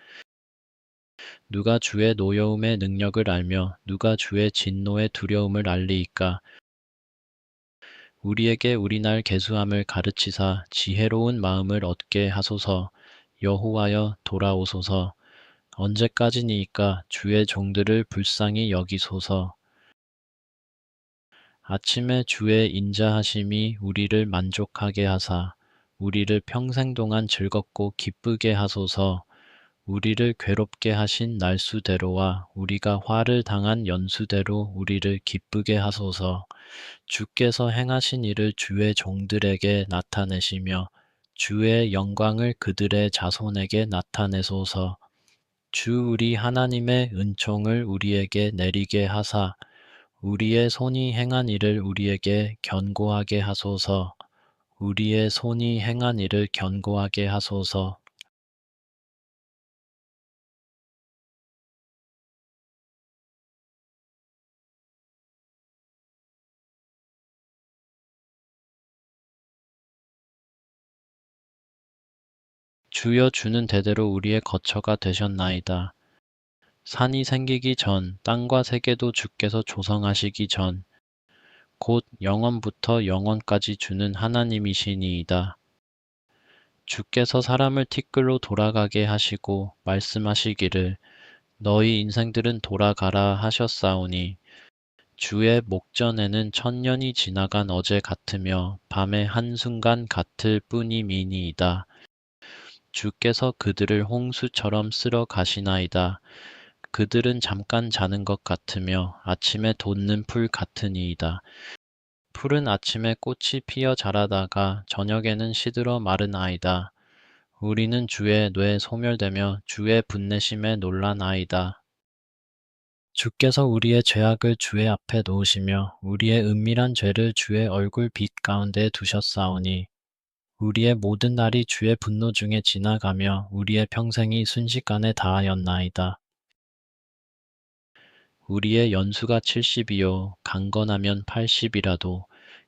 누가 주의 노여움의 능력을 알며 누가 주의 진노의 두려움을 알리이까. 우리에게 우리날 계수함을 가르치사 지혜로운 마음을 얻게 하소서. 여호와여 돌아오소서. 언제까지니이까 주의 종들을 불쌍히 여기소서. 아침에 주의 인자하심이 우리를 만족하게 하사 우리를 평생 동안 즐겁고 기쁘게 하소서. 우리를 괴롭게 하신 날수대로와 우리가 화를 당한 연수대로 우리를 기쁘게 하소서. 주께서 행하신 일을 주의 종들에게 나타내시며 주의 영광을 그들의 자손에게 나타내소서. 주 우리 하나님의 은총을 우리에게 내리게 하사 우리의 손이 행한 일을 우리에게 견고하게 하소서. 우리의 손이 행한 일을 견고하게 하소서. 주여 주는 대대로 우리의 거처가 되셨나이다. 산이 생기기 전 땅과 세계도 주께서 조성하시기 전 곧 영원부터 영원까지 주는 하나님이시니이다. 주께서 사람을 티끌로 돌아가게 하시고 말씀하시기를 너희 인생들은 돌아가라 하셨사오니 주의 목전에는 천년이 지나간 어제 같으며 밤의 한순간 같을 뿐이미니이다. 주께서 그들을 홍수처럼 쓸어 가시나이다. 그들은 잠깐 자는 것 같으며 아침에 돋는 풀 같으니이다. 풀은 아침에 꽃이 피어 자라다가 저녁에는 시들어 마르나이다. 우리는 주의 뇌에 소멸되며 주의 분내심에 놀라나이다. 주께서 우리의 죄악을 주의 앞에 놓으시며 우리의 은밀한 죄를 주의 얼굴 빛 가운데 두셨사오니 우리의 모든 날이 주의 분노 중에 지나가며 우리의 평생이 순식간에 다하였나이다. 우리의 연수가 70이요 강건하면 80이라도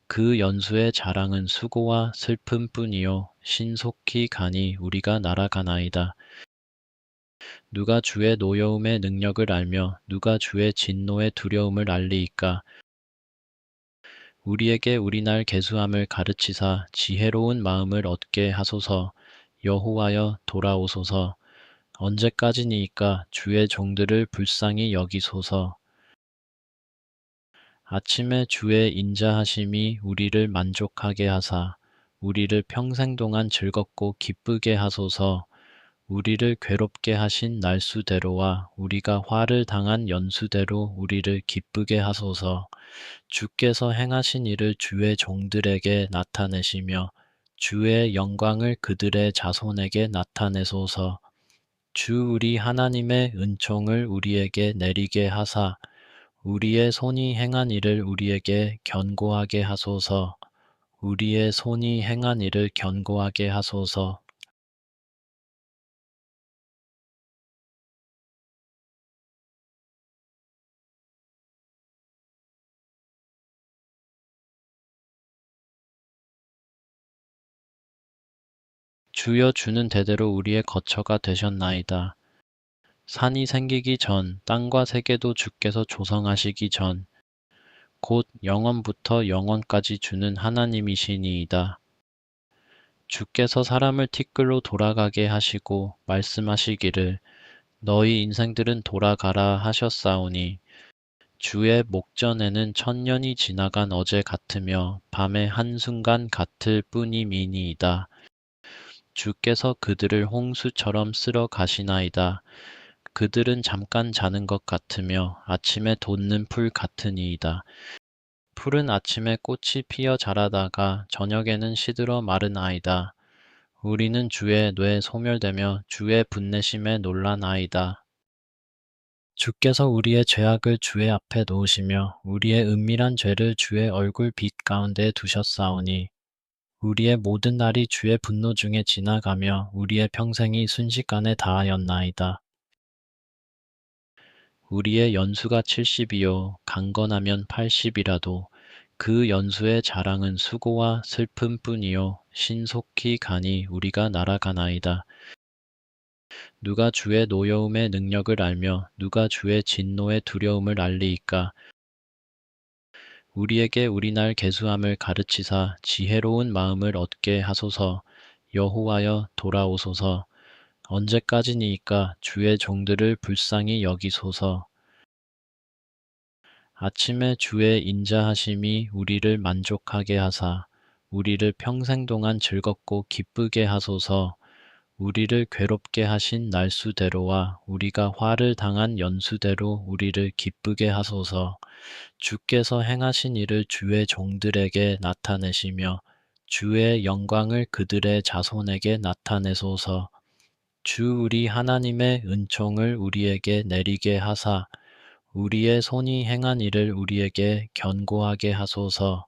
그 연수의 자랑은 수고와 슬픔뿐이요 신속히 가니 우리가 날아가나이다. 누가 주의 노여움의 능력을 알며 누가 주의 진노의 두려움을 알리이까. 우리에게 우리날 계수함을 가르치사 지혜로운 마음을 얻게 하소서. 여호와여 돌아오소서. 언제까지니이까 주의 종들을 불쌍히 여기소서. 아침에 주의 인자하심이 우리를 만족하게 하사 우리를 평생 동안 즐겁고 기쁘게 하소서. 우리를 괴롭게 하신 날수대로와 우리가 화를 당한 연수대로 우리를 기쁘게 하소서. 주께서 행하신 일을 주의 종들에게 나타내시며 주의 영광을 그들의 자손에게 나타내소서. 주 우리 하나님의 은총을 우리에게 내리게 하사 우리의 손이 행한 일을 우리에게 견고하게 하소서. 우리의 손이 행한 일을 견고하게 하소서. 주여 주는 대대로 우리의 거처가 되셨나이다. 산이 생기기 전 땅과 세계도 주께서 조성하시기 전 곧 영원부터 영원까지 주는 하나님이시니이다. 주께서 사람을 티끌로 돌아가게 하시고 말씀하시기를 너희 인생들은 돌아가라 하셨사오니 주의 목전에는 천년이 지나간 어제 같으며 밤의 한순간 같을 뿐이미니이다. 주께서 그들을 홍수처럼 쓸어 가시나이다. 그들은 잠깐 자는 것 같으며 아침에 돋는 풀 같으니이다. 풀은 아침에 꽃이 피어 자라다가 저녁에는 시들어 마르나이다. 우리는 주의 뇌에 소멸되며 주의 분내심에 놀라나이다. 주께서 우리의 죄악을 주의 앞에 놓으시며 우리의 은밀한 죄를 주의 얼굴 빛 가운데 두셨사오니 우리의 모든 날이 주의 분노 중에 지나가며 우리의 평생이 순식간에 다하였나이다. 우리의 연수가 70이요 강건하면 80이라도 그 연수의 자랑은 수고와 슬픔뿐이요 신속히 가니 우리가 날아가나이다. 누가 주의 노여움의 능력을 알며 누가 주의 진노의 두려움을 알리이까. 우리에게 우리날 계수함을 가르치사 지혜로운 마음을 얻게 하소서. 여호와여 돌아오소서. 언제까지니이까 주의 종들을 불쌍히 여기소서. 아침에 주의 인자하심이 우리를 만족하게 하사 우리를 평생 동안 즐겁고 기쁘게 하소서. 우리를 괴롭게 하신 날수대로와 우리가 화를 당한 연수대로 우리를 기쁘게 하소서. 주께서 행하신 일을 주의 종들에게 나타내시며 주의 영광을 그들의 자손에게 나타내소서. 주 우리 하나님의 은총을 우리에게 내리게 하사 우리의 손이 행한 일을 우리에게 견고하게 하소서.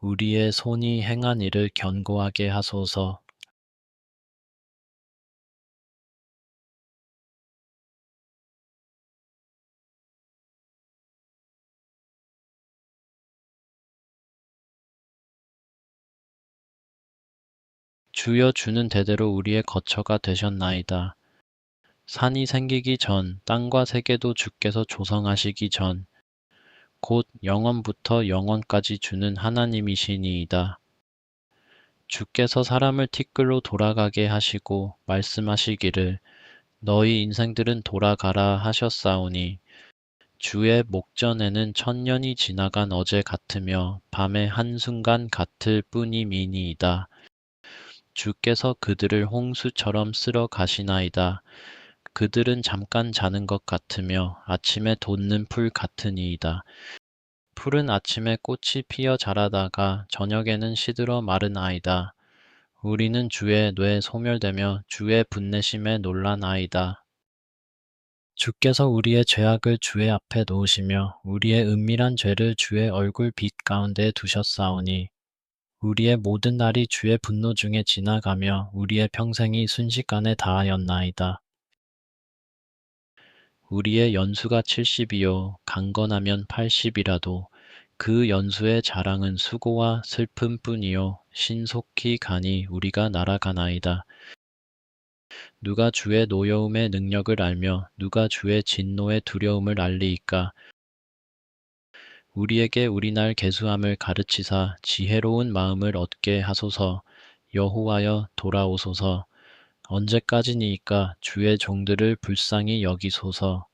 우리의 손이 행한 일을 견고하게 하소서. 주여 주는 대대로 우리의 거처가 되셨나이다. 산이 생기기 전 땅과 세계도 주께서 조성하시기 전 곧 영원부터 영원까지 주는 하나님이시니이다. 주께서 사람을 티끌로 돌아가게 하시고 말씀하시기를 너희 인생들은 돌아가라 하셨사오니 주의 목전에는 천년이 지나간 어제 같으며 밤의 한순간 같을 뿐이미니이다. 주께서 그들을 홍수처럼 쓸어 가시나이다. 그들은 잠깐 자는 것 같으며 아침에 돋는 풀 같으니이다. 풀은 아침에 꽃이 피어 자라다가 저녁에는 시들어 마르나이다. 우리는 주의 뇌에 소멸되며 주의 분내심에 놀라나이다. 주께서 우리의 죄악을 주의 앞에 놓으시며 우리의 은밀한 죄를 주의 얼굴 빛 가운데 두셨사오니 우리의 모든 날이 주의 분노 중에 지나가며 우리의 평생이 순식간에 다하였나이다. 우리의 연수가 70이요 강건하면 80이라도 그 연수의 자랑은 수고와 슬픔뿐이요 신속히 가니 우리가 날아가나이다. 누가 주의 노여움의 능력을 알며 누가 주의 진노의 두려움을 알리이까. 우리에게 우리날 계수함을 가르치사 지혜로운 마음을 얻게 하소서. 여호와여 돌아오소서. 언제까지니이까 주의 종들을 불쌍히 여기소서.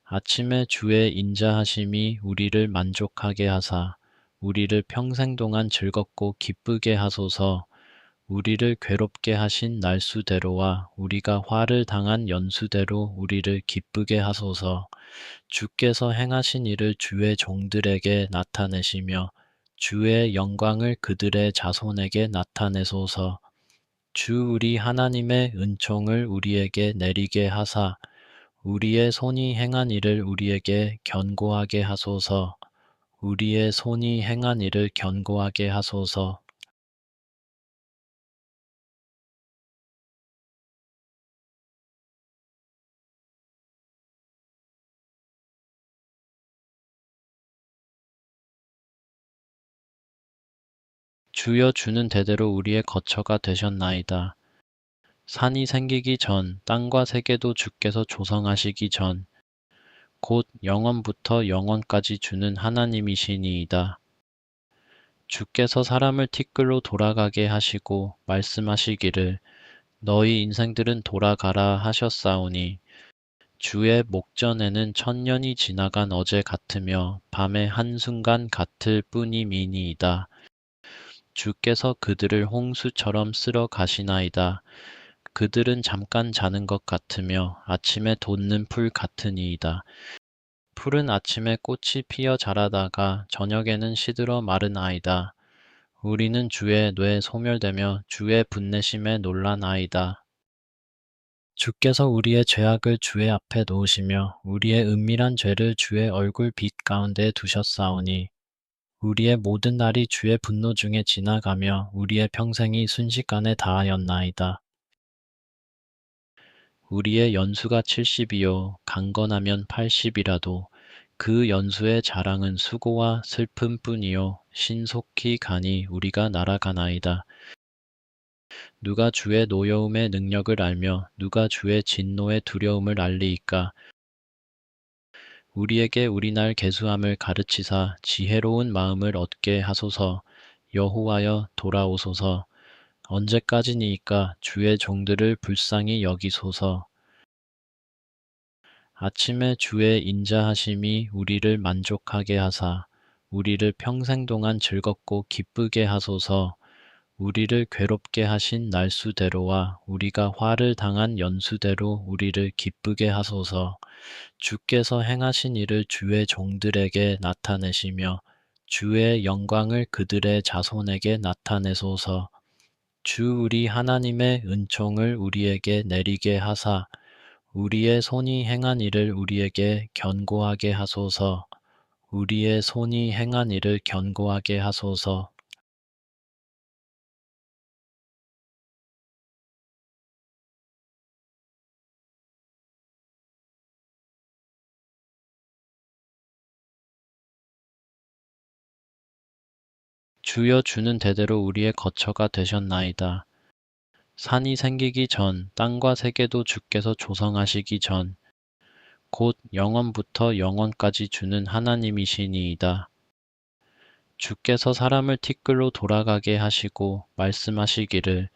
아침에 주의 인자하심이 우리를 만족하게 하사 우리를 평생 동안 즐겁고 기쁘게 하소서. 우리를 괴롭게 하신 날수대로와 우리가 화를 당한 연수대로 우리를 기쁘게 하소서. 주께서 행하신 일을 주의 종들에게 나타내시며 주의 영광을 그들의 자손에게 나타내소서. 주 우리 하나님의 은총을 우리에게 내리게 하사 우리의 손이 행한 일을 우리에게 견고하게 하소서. 우리의 손이 행한 일을 견고하게 하소서. 주여 주는 대대로 우리의 거처가 되셨나이다. 산이 생기기 전 땅과 세계도 주께서 조성하시기 전 곧 영원부터 영원까지 주는 하나님이시니이다. 주께서 사람을 티끌로 돌아가게 하시고 말씀하시기를 너희 인생들은 돌아가라 하셨사오니 주의 목전에는 천년이 지나간 어제 같으며 밤의 한순간 같을 뿐이미니이다. 주께서 그들을 홍수처럼 쓸어 가시나이다. 그들은 잠깐 자는 것 같으며 아침에 돋는 풀 같으니이다. 풀은 아침에 꽃이 피어 자라다가 저녁에는 시들어 마르나이다. 우리는 주의 뇌에 소멸되며 주의 분내심에 놀라나이다. 주께서 우리의 죄악을 주의 앞에 놓으시며 우리의 은밀한 죄를 주의 얼굴 빛 가운데 두셨사오니 우리의 모든 날이 주의 분노 중에 지나가며 우리의 평생이 순식간에 다하였나이다. 우리의 연수가 70이요 강건하면 80이라도 그 연수의 자랑은 수고와 슬픔뿐이요 신속히 가니 우리가 날아가나이다. 누가 주의 노여움의 능력을 알며 누가 주의 진노의 두려움을 알리이까. 우리에게 우리날 계수함을 가르치사 지혜로운 마음을 얻게 하소서. 여호와여 돌아오소서. 언제까지니이까 주의 종들을 불쌍히 여기소서. 아침에 주의 인자하심이 우리를 만족하게 하사 우리를 평생 동안 즐겁고 기쁘게 하소서. 우리를 괴롭게 하신 날수대로와 우리가 화를 당한 연수대로 우리를 기쁘게 하소서. 주께서 행하신 일을 주의 종들에게 나타내시며 주의 영광을 그들의 자손에게 나타내소서. 주 우리 하나님의 은총을 우리에게 내리게 하사 우리의 손이 행한 일을 우리에게 견고하게 하소서. 우리의 손이 행한 일을 견고하게 하소서. 주여 주는 대대로 우리의 거처가 되셨나이다. 산이 생기기 전 땅과 세계도 주께서 조성하시기 전 곧 영원부터 영원까지 주는 하나님이시니이다. 주께서 사람을 티끌로 돌아가게 하시고 말씀하시기를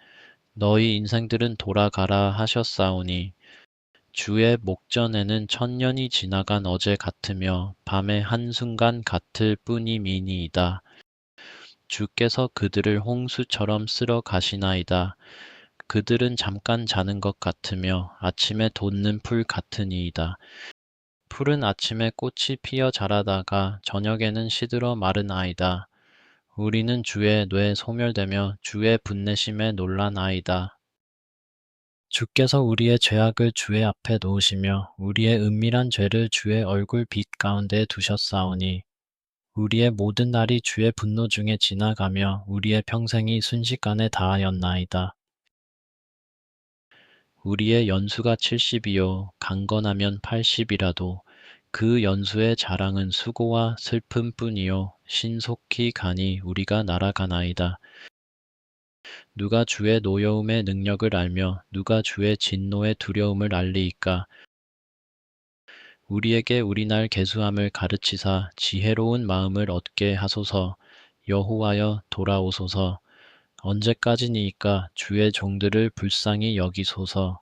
너희 인생들은 돌아가라 하셨사오니 주의 목전에는 천년이 지나간 어제 같으며 밤의 한순간 같을 뿐이미니이다. 주께서 그들을 홍수처럼 쓸어 가시나이다. 그들은 잠깐 자는 것 같으며 아침에 돋는 풀 같으니이다. 풀은 아침에 꽃이 피어 자라다가 저녁에는 시들어 마르나이다. 우리는 주의 뇌에 소멸되며 주의 분내심에 놀라나이다. 주께서 우리의 죄악을 주의 앞에 놓으시며 우리의 은밀한 죄를 주의 얼굴 빛 가운데 두셨사오니 우리의 모든 날이 주의 분노 중에 지나가며 우리의 평생이 순식간에 다하였나이다. 우리의 연수가 70이요 강건하면 80이라도 그 연수의 자랑은 수고와 슬픔뿐이요 신속히 가니 우리가 날아가나이다. 누가 주의 노여움의 능력을 알며 누가 주의 진노의 두려움을 알리이까. 우리에게 우리날 계수함을 가르치사 지혜로운 마음을 얻게 하소서. 여호와여 돌아오소서. 언제까지니이까 주의 종들을 불쌍히 여기소서.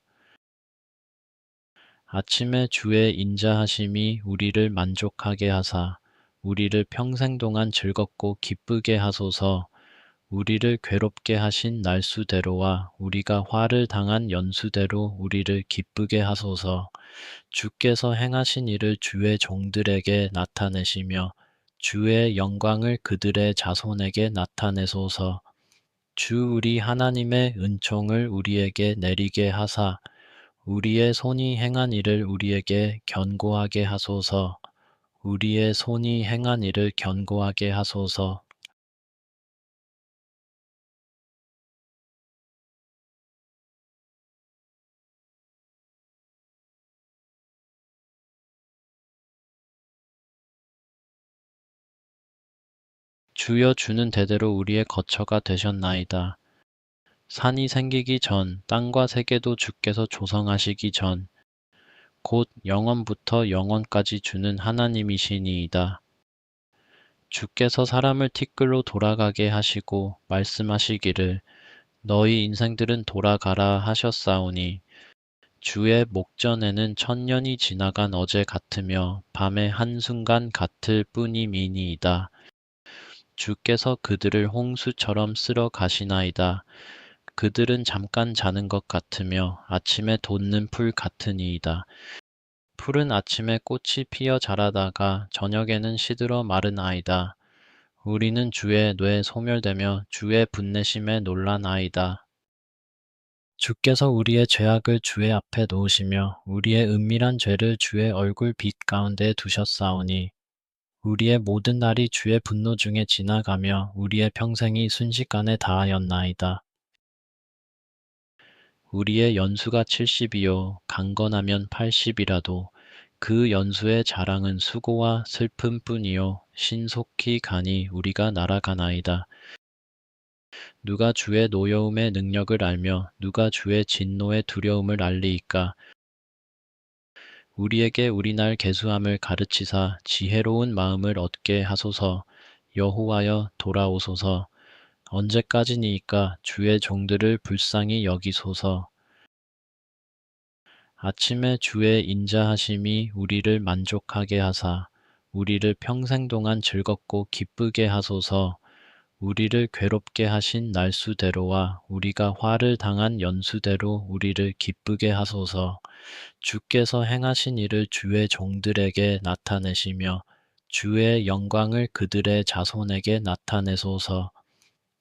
아침에 주의 인자하심이 우리를 만족하게 하사 우리를 평생 동안 즐겁고 기쁘게 하소서. 우리를 괴롭게 하신 날수대로와 우리가 화를 당한 연수대로 우리를 기쁘게 하소서. 주께서 행하신 일을 주의 종들에게 나타내시며 주의 영광을 그들의 자손에게 나타내소서. 주 우리 하나님의 은총을 우리에게 내리게 하사 우리의 손이 행한 일을 우리에게 견고하게 하소서. 우리의 손이 행한 일을 견고하게 하소서. 주여 주는 대대로 우리의 거처가 되셨나이다. 산이 생기기 전 땅과 세계도 주께서 조성하시기 전 곧 영원부터 영원까지 주는 하나님이시니이다. 주께서 사람을 티끌로 돌아가게 하시고 말씀하시기를 너희 인생들은 돌아가라 하셨사오니 주의 목전에는 천년이 지나간 어제 같으며 밤의 한순간 같을 뿐임이니이다. 주께서 그들을 홍수처럼 쓸어 가시나이다. 그들은 잠깐 자는 것 같으며 아침에 돋는 풀 같으니이다. 풀은 아침에 꽃이 피어 자라다가 저녁에는 시들어 마르나이다. 우리는 주의 뇌에 소멸되며 주의 분내심에 놀라나이다. 주께서 우리의 죄악을 주의 앞에 놓으시며 우리의 은밀한 죄를 주의 얼굴 빛 가운데 두셨사오니 우리의 모든 날이 주의 분노 중에 지나가며 우리의 평생이 순식간에 다하였나이다. 우리의 연수가 70이요 강건하면 80이라도 그 연수의 자랑은 수고와 슬픔뿐이요 신속히 가니 우리가 날아가나이다. 누가 주의 노여움의 능력을 알며 누가 주의 진노의 두려움을 알리이까. 우리에게 우리날 계수함을 가르치사 지혜로운 마음을 얻게 하소서. 여호와여 돌아오소서. 언제까지니이까 주의 종들을 불쌍히 여기소서. 아침에 주의 인자하심이 우리를 만족하게 하사 우리를 평생 동안 즐겁고 기쁘게 하소서. 우리를 괴롭게 하신 날수대로와 우리가 화를 당한 연수대로 우리를 기쁘게 하소서. 주께서 행하신 일을 주의 종들에게 나타내시며 주의 영광을 그들의 자손에게 나타내소서.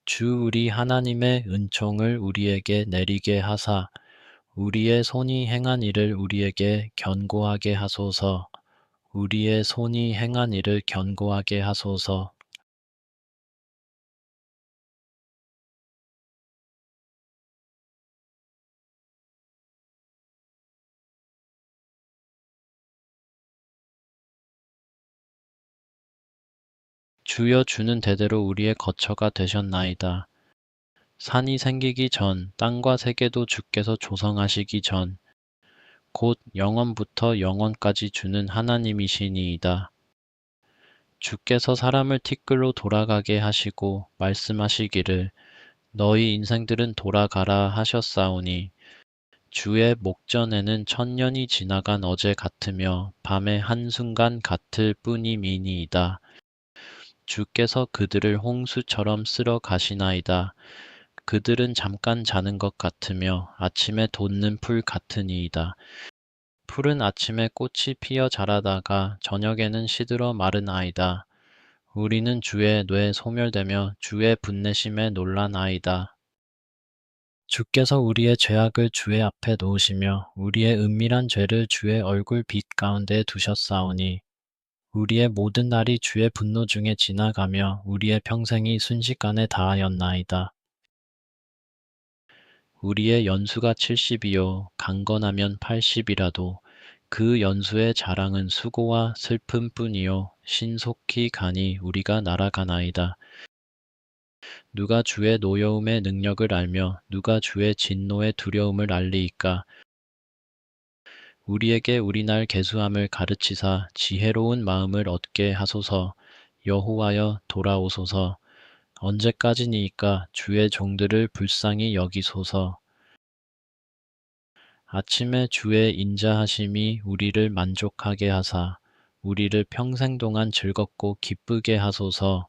주 우리 하나님의 은총을 우리에게 내리게 하사 우리의 손이 행한 일을 우리에게 견고하게 하소서. 우리의 손이 행한 일을 견고하게 하소서. 주여 주는 대대로 우리의 거처가 되셨나이다. 산이 생기기 전 땅과 세계도 주께서 조성하시기 전 곧 영원부터 영원까지 주는 하나님이시니이다. 주께서 사람을 티끌로 돌아가게 하시고 말씀하시기를 너희 인생들은 돌아가라 하셨사오니 주의 목전에는 천년이 지나간 어제 같으며 밤의 한순간 같을 뿐임이니이다. 주께서 그들을 홍수처럼 쓸어 가시나이다. 그들은 잠깐 자는 것 같으며 아침에 돋는 풀 같으니이다. 풀은 아침에 꽃이 피어 자라다가 저녁에는 시들어 마르나이다. 우리는 주의 뇌에 소멸되며 주의 분내심에 놀라나이다. 주께서 우리의 죄악을 주의 앞에 놓으시며 우리의 은밀한 죄를 주의 얼굴 빛 가운데 두셨사오니 우리의 모든 날이 주의 분노 중에 지나가며 우리의 평생이 순식간에 다하였나이다. 우리의 연수가 70이요 강건하면 80이라도 그 연수의 자랑은 수고와 슬픔뿐이요 신속히 가니 우리가 날아가나이다. 누가 주의 노여움의 능력을 알며 누가 주의 진노의 두려움을 알리이까. 우리에게 우리날 계수함을 가르치사 지혜로운 마음을 얻게 하소서. 여호와여 돌아오소서. 언제까지니이까 주의 종들을 불쌍히 여기소서. 아침에 주의 인자하심이 우리를 만족하게 하사 우리를 평생 동안 즐겁고 기쁘게 하소서.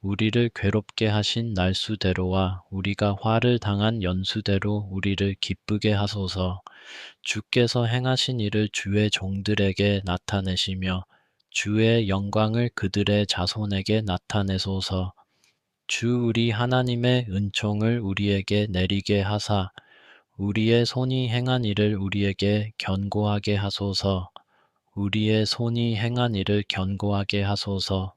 우리를 괴롭게 하신 날수대로와 우리가 화를 당한 연수대로 우리를 기쁘게 하소서. 주께서 행하신 일을 주의 종들에게 나타내시며 주의 영광을 그들의 자손에게 나타내소서. 주 우리 하나님의 은총을 우리에게 내리게 하사 우리의 손이 행한 일을 우리에게 견고하게 하소서. 우리의 손이 행한 일을 견고하게 하소서.